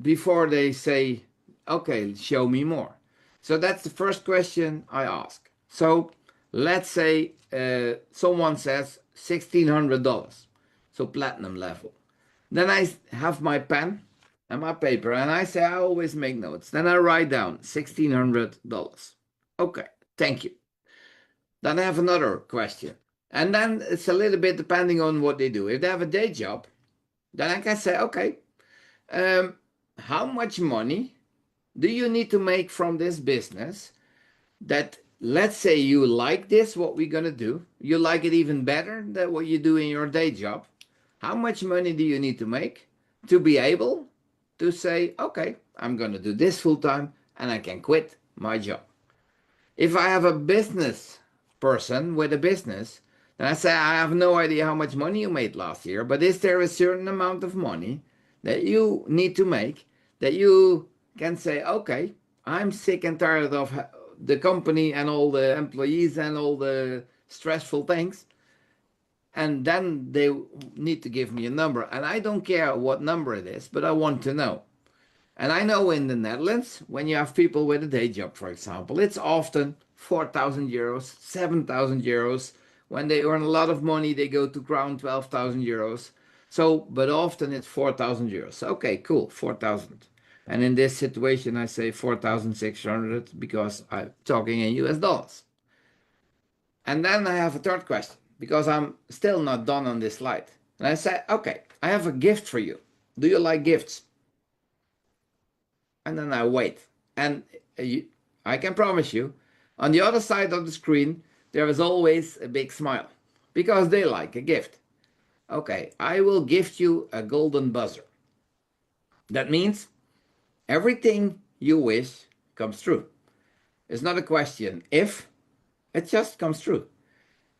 before they say, okay, show me more. So that's the first question I ask. So let's say someone says $1,600, so platinum level. Then I have my pen and my paper and I say, I always make notes. Then I write down $1,600. Okay, thank you. Then I have another question. And then it's a little bit depending on what they do. If they have a day job, then I can say, okay, how much money do you need to make from this business that, let's say you like this, what we're going to do, you like it even better than what you do in your day job. How much money do you need to make to be able to say, okay, I'm going to do this full time and I can quit my job? If I have a business person with a business, then I say, I have no idea how much money you made last year, but is there a certain amount of money that you need to make that you can say, okay, I'm sick and tired of the company and all the employees and all the stressful things. And then they need to give me a number. And I don't care what number it is, but I want to know. And I know in the Netherlands, when you have people with a day job, for example, it's often 4,000 euros, 7,000 euros. When they earn a lot of money, they go to around 12,000 euros. So, but often it's 4,000 euros. Okay, cool, 4,000. And in this situation, I say 4,600 because I'm talking in US dollars. And then I have a third question because I'm still not done on this slide. And I say, okay, I have a gift for you. Do you like gifts? And then I wait. And I can promise you, on the other side of the screen, there is always a big smile because they like a gift. Okay, I will gift you a golden buzzer. That means everything you wish comes true. It's not a question if, it just comes true.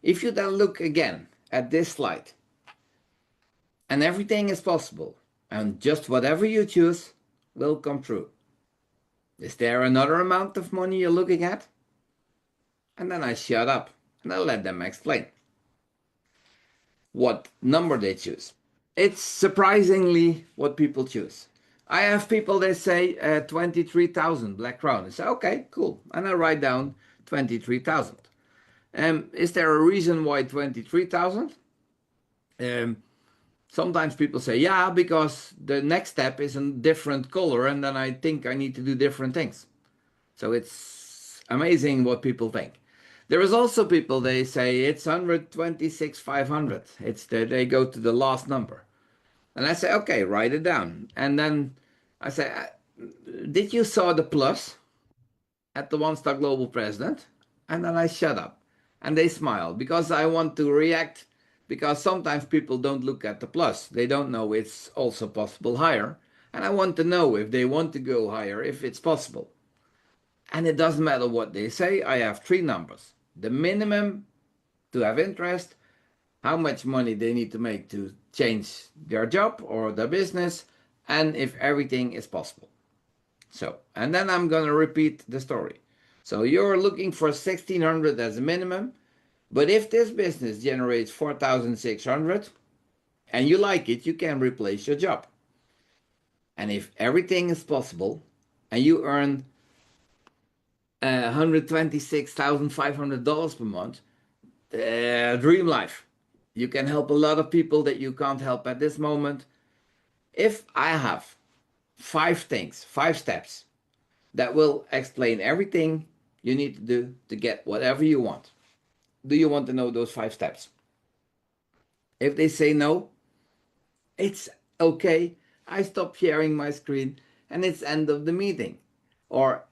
If you then look again at this slide, and everything is possible, and just whatever you choose will come true. Is there another amount of money you're looking at? And then I shut up and I let them explain what number they choose. It's surprisingly what people choose. I have people that say 23,000 Black Crown. I say, okay, cool. And I write down 23,000. Is there a reason why 23,000? Sometimes people say, yeah, because the next step is a different color and then I think I need to do different things. So it's amazing what people think. There is also people, they say it's 126,500. They go to the last number. And I say, okay, write it down. And then I say, did you saw the plus at the One Star Global President? And then I shut up. And they smile because I want to react, because sometimes people don't look at the plus. They don't know it's also possible higher. And I want to know if they want to go higher, if it's possible. And it doesn't matter what they say. I have three numbers. The minimum to have interest, how much money they need to make to change their job or their business, and if everything is possible. So, and then I'm going to repeat the story. So you're looking for 1,600 as a minimum, but if this business generates 4,600 and you like it, you can replace your job. And if everything is possible and you earn $126,500 per month, dream life. You can help a lot of people that you can't help at this moment. If I have 5 steps that will explain everything you need to do to get whatever you want. Do you want to know those 5 steps? If they say no, it's okay. I stop sharing my screen and it's end of the meeting or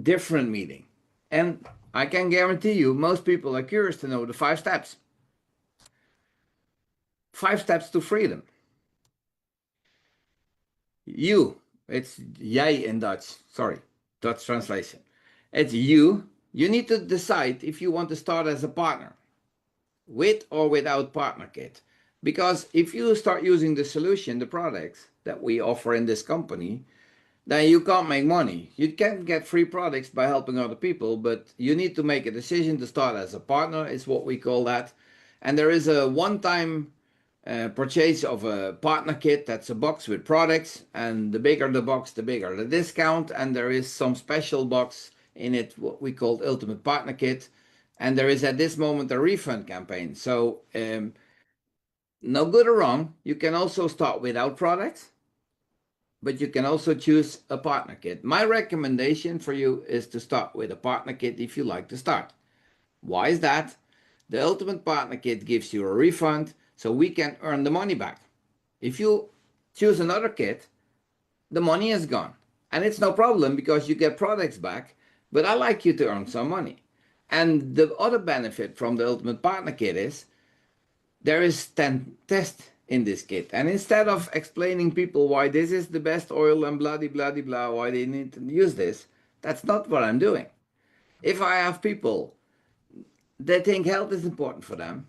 different meeting. And I can guarantee you most people are curious to know the 5 steps. 5 steps to freedom. You, it's jij in Dutch, sorry, Dutch translation. It's you need to decide if you want to start as a partner, with or without partner kit. Because if you start using the solution, the products that we offer in this company, then you can't make money. You can get free products by helping other people, but you need to make a decision to start as a partner, is what we call that. And there is a one-time purchase of a partner kit. That's a box with products, and the bigger the box, the bigger the discount. And there is some special box in it, what we call Ultimate Partner Kit. And there is at this moment a refund campaign. So no good or wrong, you can also start without products, but you can also choose a partner kit. My recommendation for you is to start with a partner kit if you like to start. Why is that? The Ultimate Partner Kit gives you a refund, so we can earn the money back. If you choose another kit, the money is gone. And it's no problem because you get products back, but I like you to earn some money. And the other benefit from the Ultimate Partner Kit is there is 10 tests in this kit. And instead of explaining people why this is the best oil and blah, blah, blah, blah, why they need to use this, that's not what I'm doing. If I have people that think health is important for them,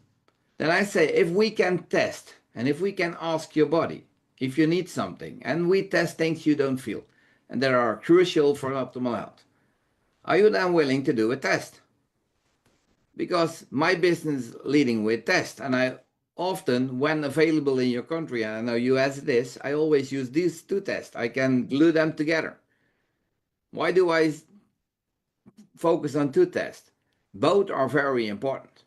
then I say, if we can test and if we can ask your body if you need something, and we test things you don't feel and that are crucial for optimal health, are you then willing to do a test? Because my business is leading with tests, and I often, when available in your country, and I know you as it is, I always use these 2 tests. I can glue them together. Why do I focus on 2 tests? Both are very important.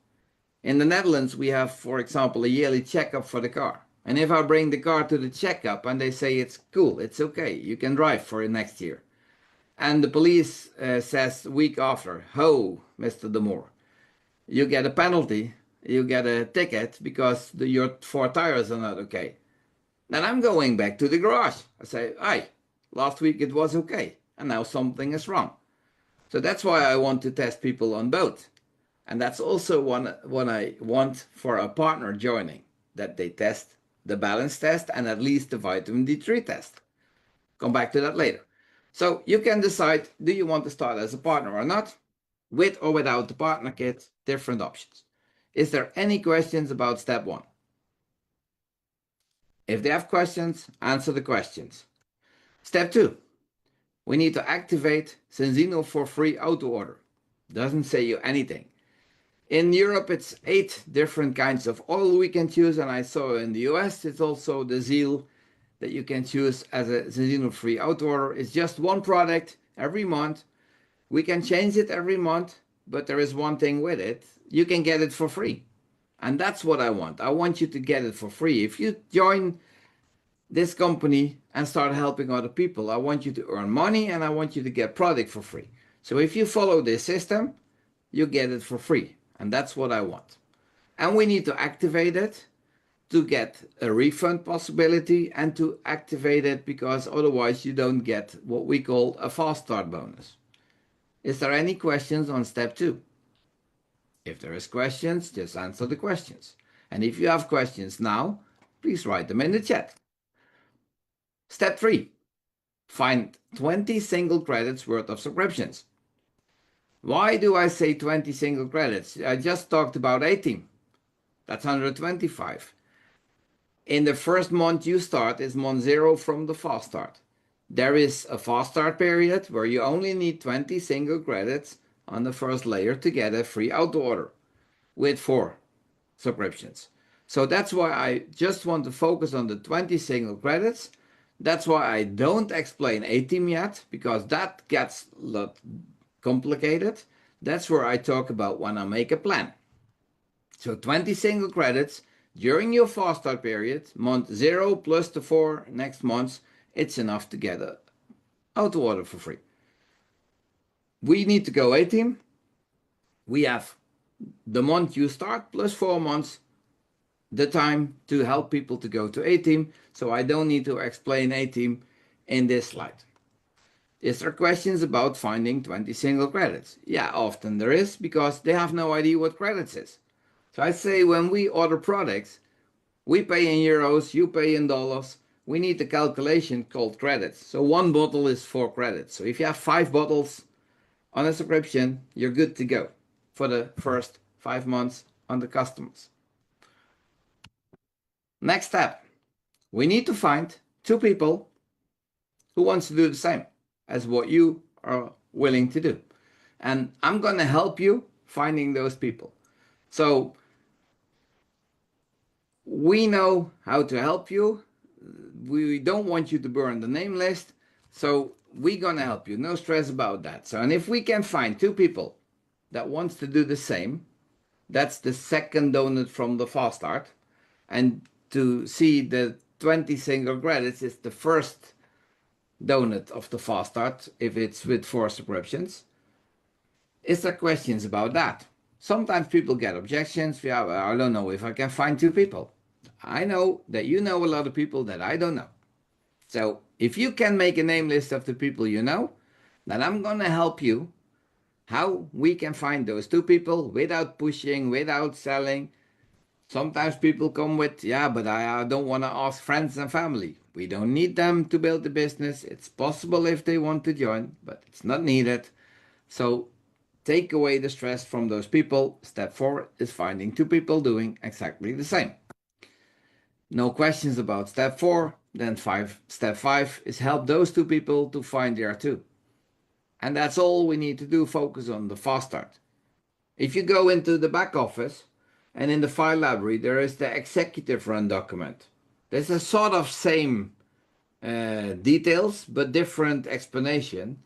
In the Netherlands, we have, for example, a yearly checkup for the car. And if I bring the car to the checkup and they say it's cool, it's okay, you can drive for next year. And the police says the week after, "Ho, Mr. De Moor, you get a penalty, you get a ticket because your four tires are not okay." Then I'm going back to the garage. I say, "Hey, last week it was okay, and now something is wrong." So that's why I want to test people on both. And that's also what I want for a partner joining, that they test the balance test and at least the vitamin D3 test. Come back to that later. So you can decide, do you want to start as a partner or not? With or without the partner kit, different options. Is there any questions about step 1? If they have questions, answer the questions. Step 2, we need to activate Zinzino for free auto order. Doesn't say you anything. In Europe, it's 8 different kinds of oil we can choose, and I saw in the US, it's also the Zeal that you can choose as a Zinzino free auto order. It's just one product every month. We can change it every month, but there is one thing with it. You can get it for free. And that's what I want. I want you to get it for free. If you join this company and start helping other people, I want you to earn money and I want you to get product for free. So if you follow this system, you get it for free. And that's what I want. And we need to activate it to get a refund possibility and to activate it because otherwise you don't get what we call a fast start bonus. Is there any questions on step 2? If there is questions, just answer the questions. And if you have questions now, please write them in the chat. Step 3, find 20 single credits worth of subscriptions. Why do I say 20 single credits? I just talked about 18. That's 125. In the first month you start is month 0 from the fast start. There is a fast start period where you only need 20 single credits on the first layer to get a free auto order with 4 subscriptions. So that's why I just want to focus on the 20 single credits. That's why I don't explain A-Team yet, because that gets a lot complicated. That's where I talk about when I make a plan. So 20 single credits during your fast start period, month 0 plus the 4 next months, it's enough to get an auto order for free. We need to go A-Team. We have the month you start plus 4 months, the time to help people to go to A-Team. So I don't need to explain A-Team in this slide. Is there questions about finding 20 single credits? Yeah, often there is, because they have no idea what credits is. So I say when we order products, we pay in euros, you pay in dollars. We need a calculation called credits. So 1 bottle is 4 credits. So if you have 5 bottles on a subscription, you're good to go for the first 5 months on the customers. Next step, we need to find 2 people who wants to do the same as what you are willing to do. And I'm going to help you finding those people. So we know how to help you. We don't want you to burn the name list. So we're going to help you. No stress about that. So, and if we can find 2 people that wants to do the same, that's the second donut from the fast start. And to see the 20 single credits is the first donut of the fast start if it's with 4 subscriptions. Is there questions about that? Sometimes people get objections. Yeah, well, I don't know if I can find 2 people. I know that you know a lot of people that I don't know. So if you can make a name list of the people you know, then I'm going to help you how we can find those 2 people without pushing, without selling. Sometimes people come with, yeah, but I don't want to ask friends and family. We don't need them to build the business. It's possible if they want to join, but it's not needed. So take away the stress from those people. Step 4 is finding 2 people doing exactly the same. No questions about step 4. Then step 5 is help those 2 people to find their 2. And that's all we need to do, focus on the fast start. If you go into the back office and in the file library, there is the executive run document. There's a sort of same details, but different explanation.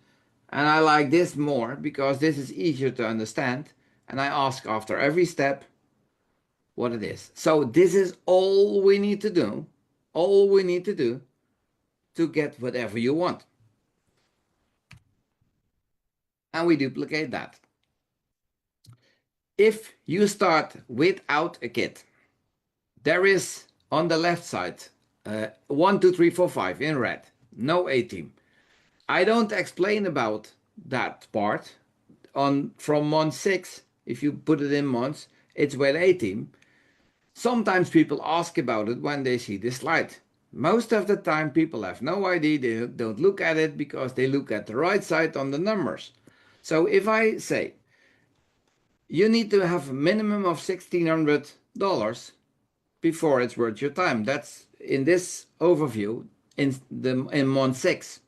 And I like this more because this is easier to understand. And I ask after every step, what it is. So this is all we need to do, to get whatever you want. And we duplicate that. If you start without a kit, there is on the left side 1, 2, 3, 4, 5 in red, no A team. I don't explain about that part from month 6. If you put it in months, it's with A team. Sometimes people ask about it when they see this slide. Most of the time people have no idea, they don't look at it because they look at the right side on the numbers. So if I say you need to have a minimum of $1,600 before it's worth your time, that's in this overview in month 6.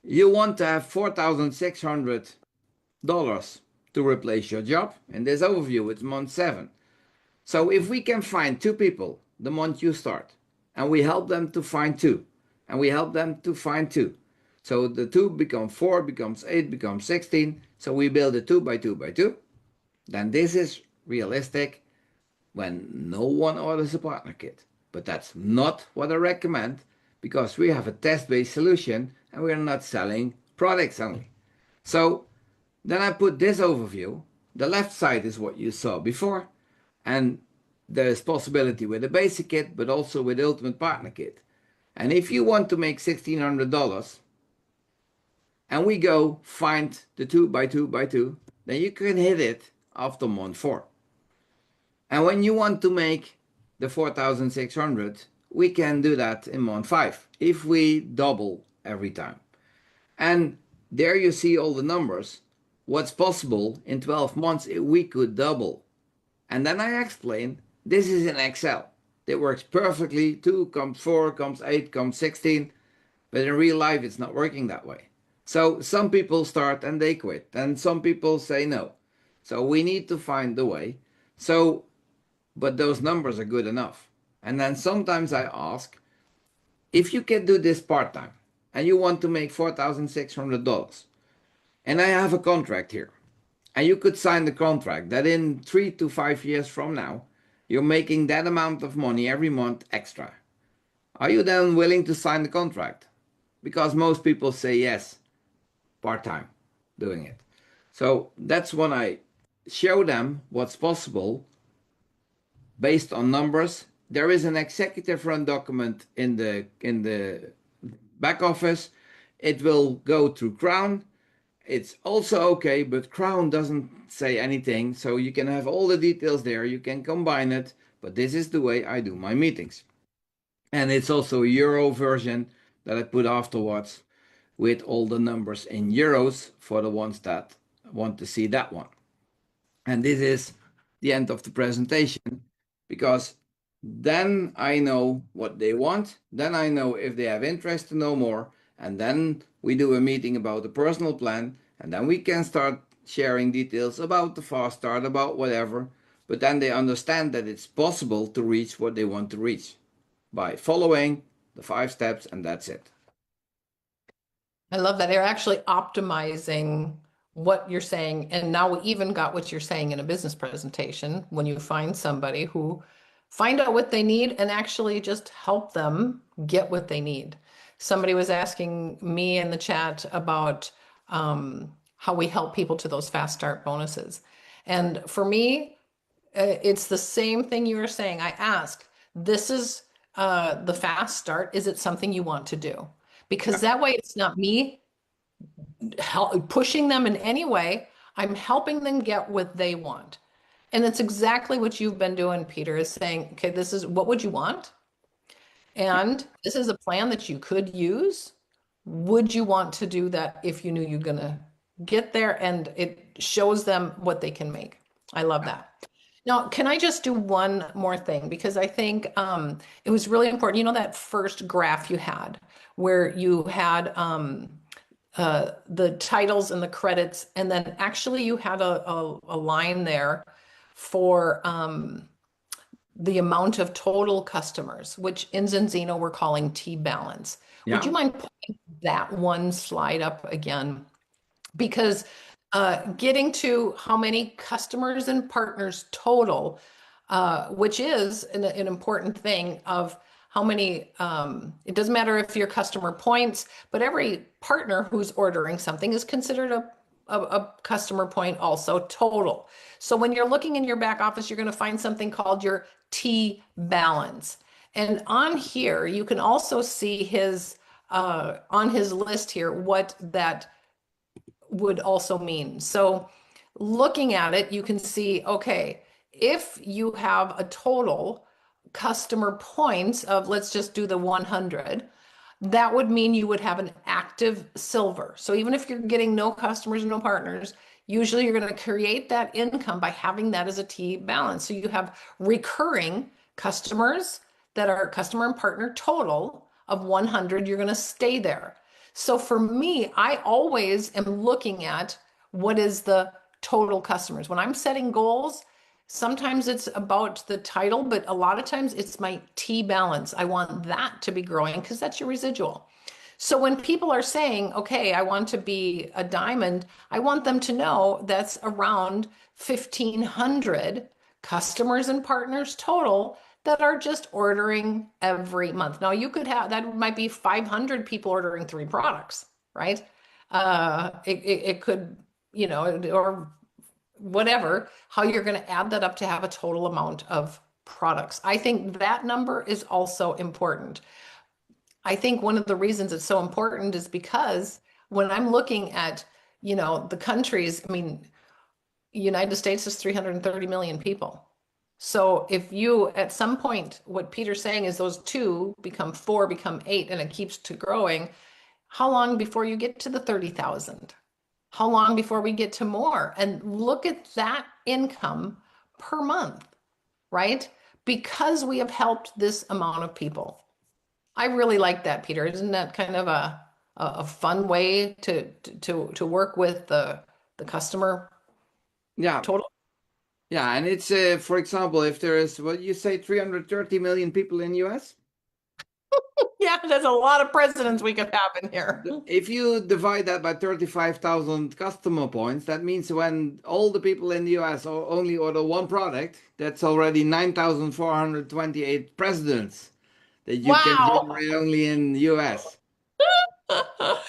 You want to have $4,600 to replace your job. In this overview, it's month 7. So if we can find 2 people the month you start, and we help them to find 2, and we help them to find 2, so the 2 becomes 4, becomes 8, becomes 16, so we build a 2 by 2 by 2, then this is realistic when no one orders a partner kit. But that's not what I recommend, because we have a test-based solution and we're not selling products only. So then I put this overview. The left side is what you saw before, and there's possibility with a basic kit, but also with ultimate partner kit. And if you want to make $1,600 and we go find the 2 by 2 by 2, then you can hit it after month 4. And when you want to make the 4,600, we can do that in month 5 if we double every time. And there you see all the numbers. What's possible in 12 months if we could double. And then I explain this is in Excel. It works perfectly. 2 comes 4, comes 8, comes 16. But in real life, it's not working that way. So some people start and they quit. And some people say no. So we need to find the way. So, but those numbers are good enough. And then sometimes I ask, if you can do this part-time and you want to make $4,600, and I have a contract here, and you could sign the contract that in 3 to 5 years from now, you're making that amount of money every month extra. Are you then willing to sign the contract? Because most people say yes, part-time, doing it. So that's when I show them what's possible based on numbers. There is an executive run document in the back office. It will go through Crown. It's also okay, but Crown doesn't say anything, so you can have all the details there. You can combine it, but this is the way I do my meetings. And it's also a Euro version that I put afterwards with all the numbers in euros for the ones that want to see that one. And this is the end of the presentation, because then I know what they want. Then I know if they have interest to know more. And then we do a meeting about the personal plan. And then we can start sharing details about the fast start, about whatever. But then they understand that it's possible to reach what they want to reach by following the 5 steps, and that's it. I love that. They're actually optimizing what you're saying. And now we even got what you're saying in a business presentation when you find somebody who find out what they need and actually just help them get what they need. Somebody was asking me in the chat about how we help people to those fast start bonuses. And for me, it's the same thing you were saying. I ask, this is the fast start. Is it something you want to do? Because that way it's not me pushing them in any way. I'm helping them get what they want. And it's exactly what you've been doing, Peter, is saying, okay, this is what would you want? And this is a plan that you could use. Would you want to do that if you knew you're going to get there? And it shows them what they can make. I love that. Now, can I just do one more thing? Because I think it was really important. You know, that first graph you had where you had the titles and the credits, and then actually you had a line there for the amount of total customers, which in Zinzino we're calling T-balance. Yeah. Would you mind putting that one slide up again? Because getting to how many customers and partners total which is an important thing of how many, it doesn't matter if your customer points, but every partner who's ordering something is considered a customer point also total. So when you're looking in your back office, you're going to find something called your T balance. And on here, you can also see his, on his list here, what that would also mean. So looking at it, you can see, okay, if you have a total customer points of, let's just do the 100, that would mean you would have an active silver. So even if you're getting no customers, no partners, usually you're going to create that income by having that as a T balance. So you have recurring customers that are customer and partner total of 100, you're going to stay there. So for me, I always am looking at what is the total customers. When I'm setting goals, sometimes it's about the title, but a lot of times it's my T balance. I want that to be growing because that's your residual. So when people are saying, okay, I want to be a diamond, I want them to know that's around 1,500 customers and partners total that are just ordering every month. Now you could have, that might be 500 people ordering 3 products, right? It could, you know, or whatever, how you're going to add that up to have a total amount of products. I think that number is also important. I think one of the reasons it's so important is because when I'm looking at, you know, the countries, I mean, United States is 330 million people. So if you, at some point, what Peter's saying is those 2 become 4, become 8, and it keeps to growing, how long before you get to the 30,000? How long before we get to more? And look at that income per month, right? Because we have helped this amount of people. I really like that, Peter. Isn't that kind of a fun way to work with the customer Yeah. total? Yeah, and it's for example, if there is what you say 330 million people in US, Yeah, there's a lot of presidents we could have in here. if you divide that by 35,000 customer points, that means when all the people in the US only order one product, that's already 9,428 presidents that you can Wow. generate only in the US.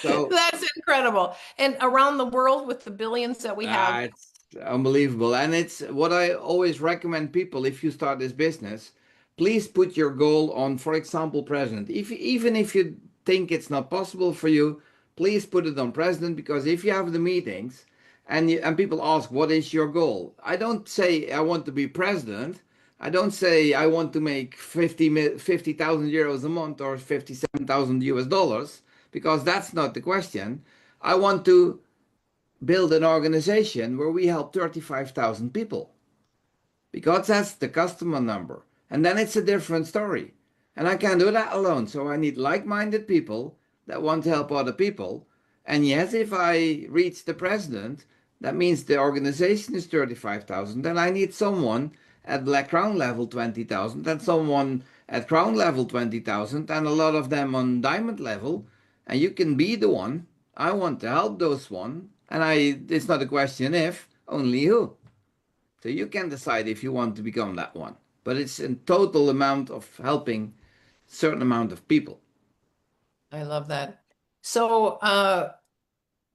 So That's incredible. And around the world with the billions that we have. it's unbelievable. And it's what I always recommend people if you start this business, please put your goal on, for example, president. Even if you think it's not possible for you, please put it on president, because if you have the meetings and people ask, what is your goal? I don't say I want to be president. I don't say I want to make 50,000 euros a month or 57,000 US dollars, because that's not the question. I want to build an organization where we help 35,000 people, because that's the customer number. And then it's a different story. And I can't do that alone. So I need like-minded people that want to help other people. And yes, if I reach the president, that means the organization is 35,000. Then I need someone at Black Crown level 20,000 and someone at Crown level 20,000 and a lot of them on Diamond level. And you can be the one. I want to help those one. And it's not a question if, only who. So you can decide if you want to become that one. But it's a total amount of helping certain amount of people. I love that. So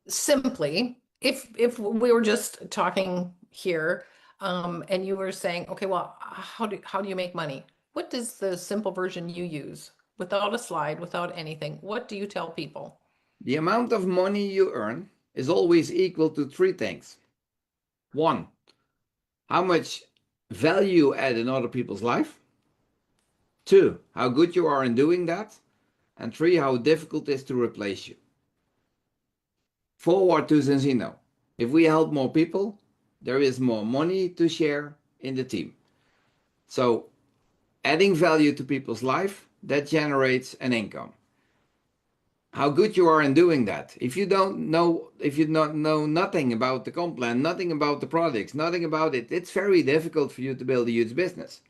simply, if we were just talking here, and you were saying, okay, well, how do you make money? What is the simple version you use without a slide, without anything? What do you tell people? The amount of money you earn is always equal to 3 things. 1, how much value you add in other people's life. 2, how good you are in doing that. And 3, how difficult it is to replace you. Forward to Zinzino. If we help more people, there is more money to share in the team. So adding value to people's life, that generates an income. How good you are in doing that. If you don't know nothing about the comp plan, nothing about the products, nothing about it, it's very difficult for you to build a huge business.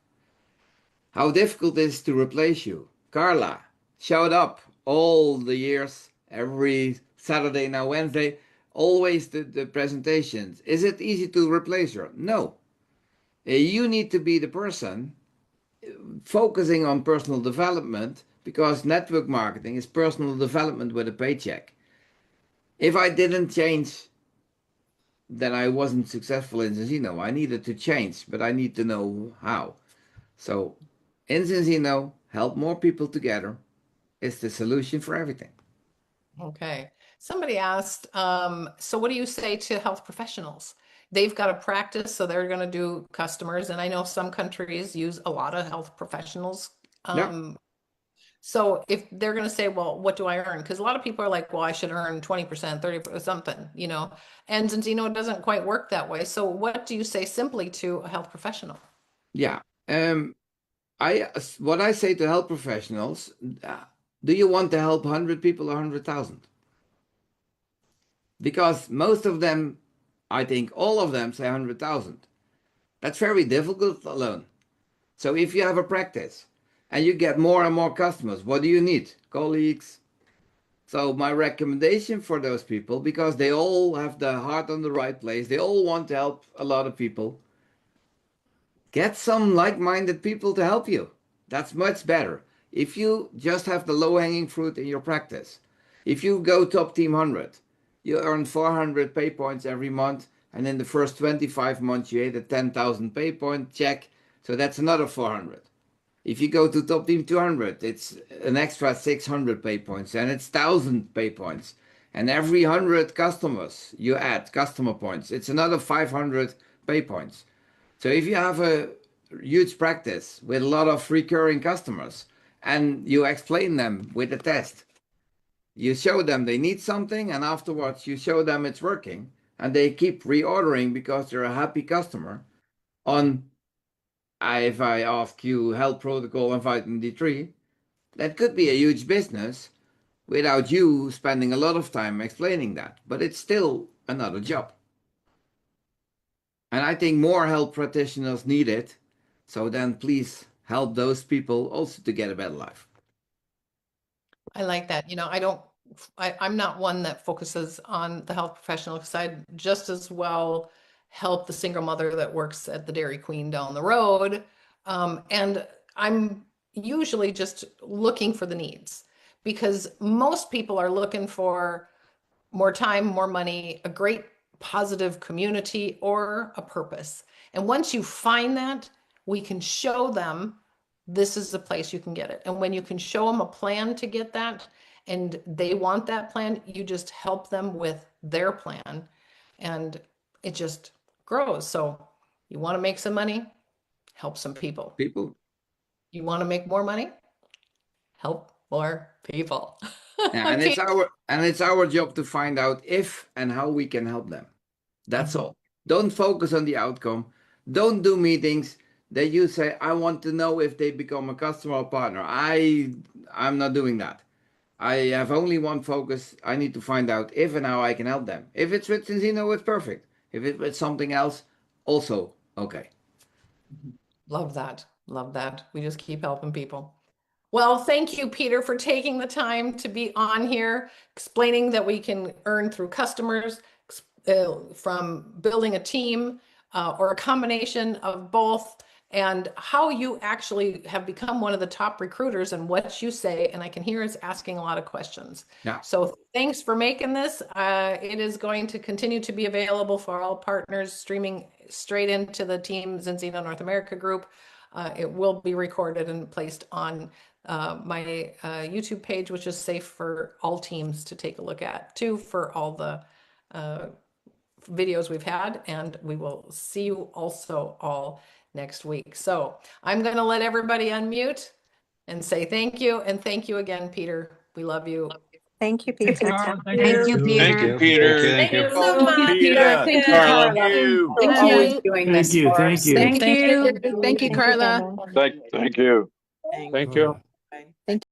How difficult it is to replace you. Carla showed up all the years, every Saturday, now Wednesday, always the presentations. Is it easy to replace her? No. You need to be the person focusing on personal development, because network marketing is personal development with a paycheck. If I didn't change, then I wasn't successful in Zinzino. I needed to change, but I need to know how. So in Zinzino, help more people together is the solution for everything. Okay. Somebody asked, so what do you say to health professionals? They've got a practice, so they're going to do customers. And I know some countries use a lot of health professionals. Yeah. So if they're going to say, well, what do I earn? Because a lot of people are like, well, I should earn 20%, 30% something, you know, and Zinzino doesn't quite work that way. So what do you say simply to a health professional? Yeah. What I say to health professionals, do you want to help 100 people or 100,000? Because most of them, I think all of them say 100,000. That's very difficult alone. So if you have a practice and you get more and more customers, what do you need? Colleagues. So my recommendation for those people, because they all have the heart on the right place, they all want to help a lot of people, get some like-minded people to help you. That's much better. If you just have the low-hanging fruit in your practice, if you go top team 100, you earn 400 pay points every month, and in the first 25 months you hit a 10,000 pay point check, so that's another 400. If you go to top team 200, it's an extra 600 pay points, and it's 1,000 pay points. And every 100 customers you add customer points, it's another 500 pay points. So if you have a huge practice with a lot of recurring customers and you explain them with a test, you show them they need something, and afterwards you show them it's working, and they keep reordering because they're a happy customer. If I ask you health protocol and vitamin D3, that could be a huge business without you spending a lot of time explaining that, but it's still another job. And I think more health practitioners need it. So then please help those people also to get a better life. I like that. You know, I'm not one that focuses on the health professional, because I'd just as well help the single mother that works at the Dairy Queen down the road. And I'm usually just looking for the needs, because most people are looking for more time, more money, a great positive community, or a purpose. And once you find that, we can show them this is the place you can get it. And when you can show them a plan to get that, and they want that plan, you just help them with their plan, and it just grows. So you want to make some money, help some people. You want to make more money, help more people. Yeah, and Okay. it's our job to find out if and how we can help them. That's all. Don't focus on the outcome. Don't do meetings that you say, I want to know if they become a customer or partner. I'm not doing that. I have only one focus. I need to find out if and how I can help them. If it's with Zinzino, it's perfect. If it's with something else, also okay. Love that. Love that. We just keep helping people. Well, thank you, Peter, for taking the time to be on here, explaining that we can earn through customers, from building a team, or a combination of both, and how you actually have become one of the top recruiters and what you say. And I can hear is asking a lot of questions. Yeah. So thanks for making this. It is going to continue to be available for all partners, streaming straight into the Team Zinzino North America group. It will be recorded and placed on my YouTube page, which is safe for all teams to take a look at too, for all the videos we've had. And we will see you also all next week. So I'm going to let everybody unmute and say thank you. And thank you again, Peter. We love you. Thank you, Thanks, Peter. Carla. Thank you, Peter. Thank you. Peter. Thank you. so much. Peter. Thank you, Carla. Carla. You. Thank always you. doing this for us. Thank you. Thank you, Thank you, Carla. Dana. Thank you. Thank you.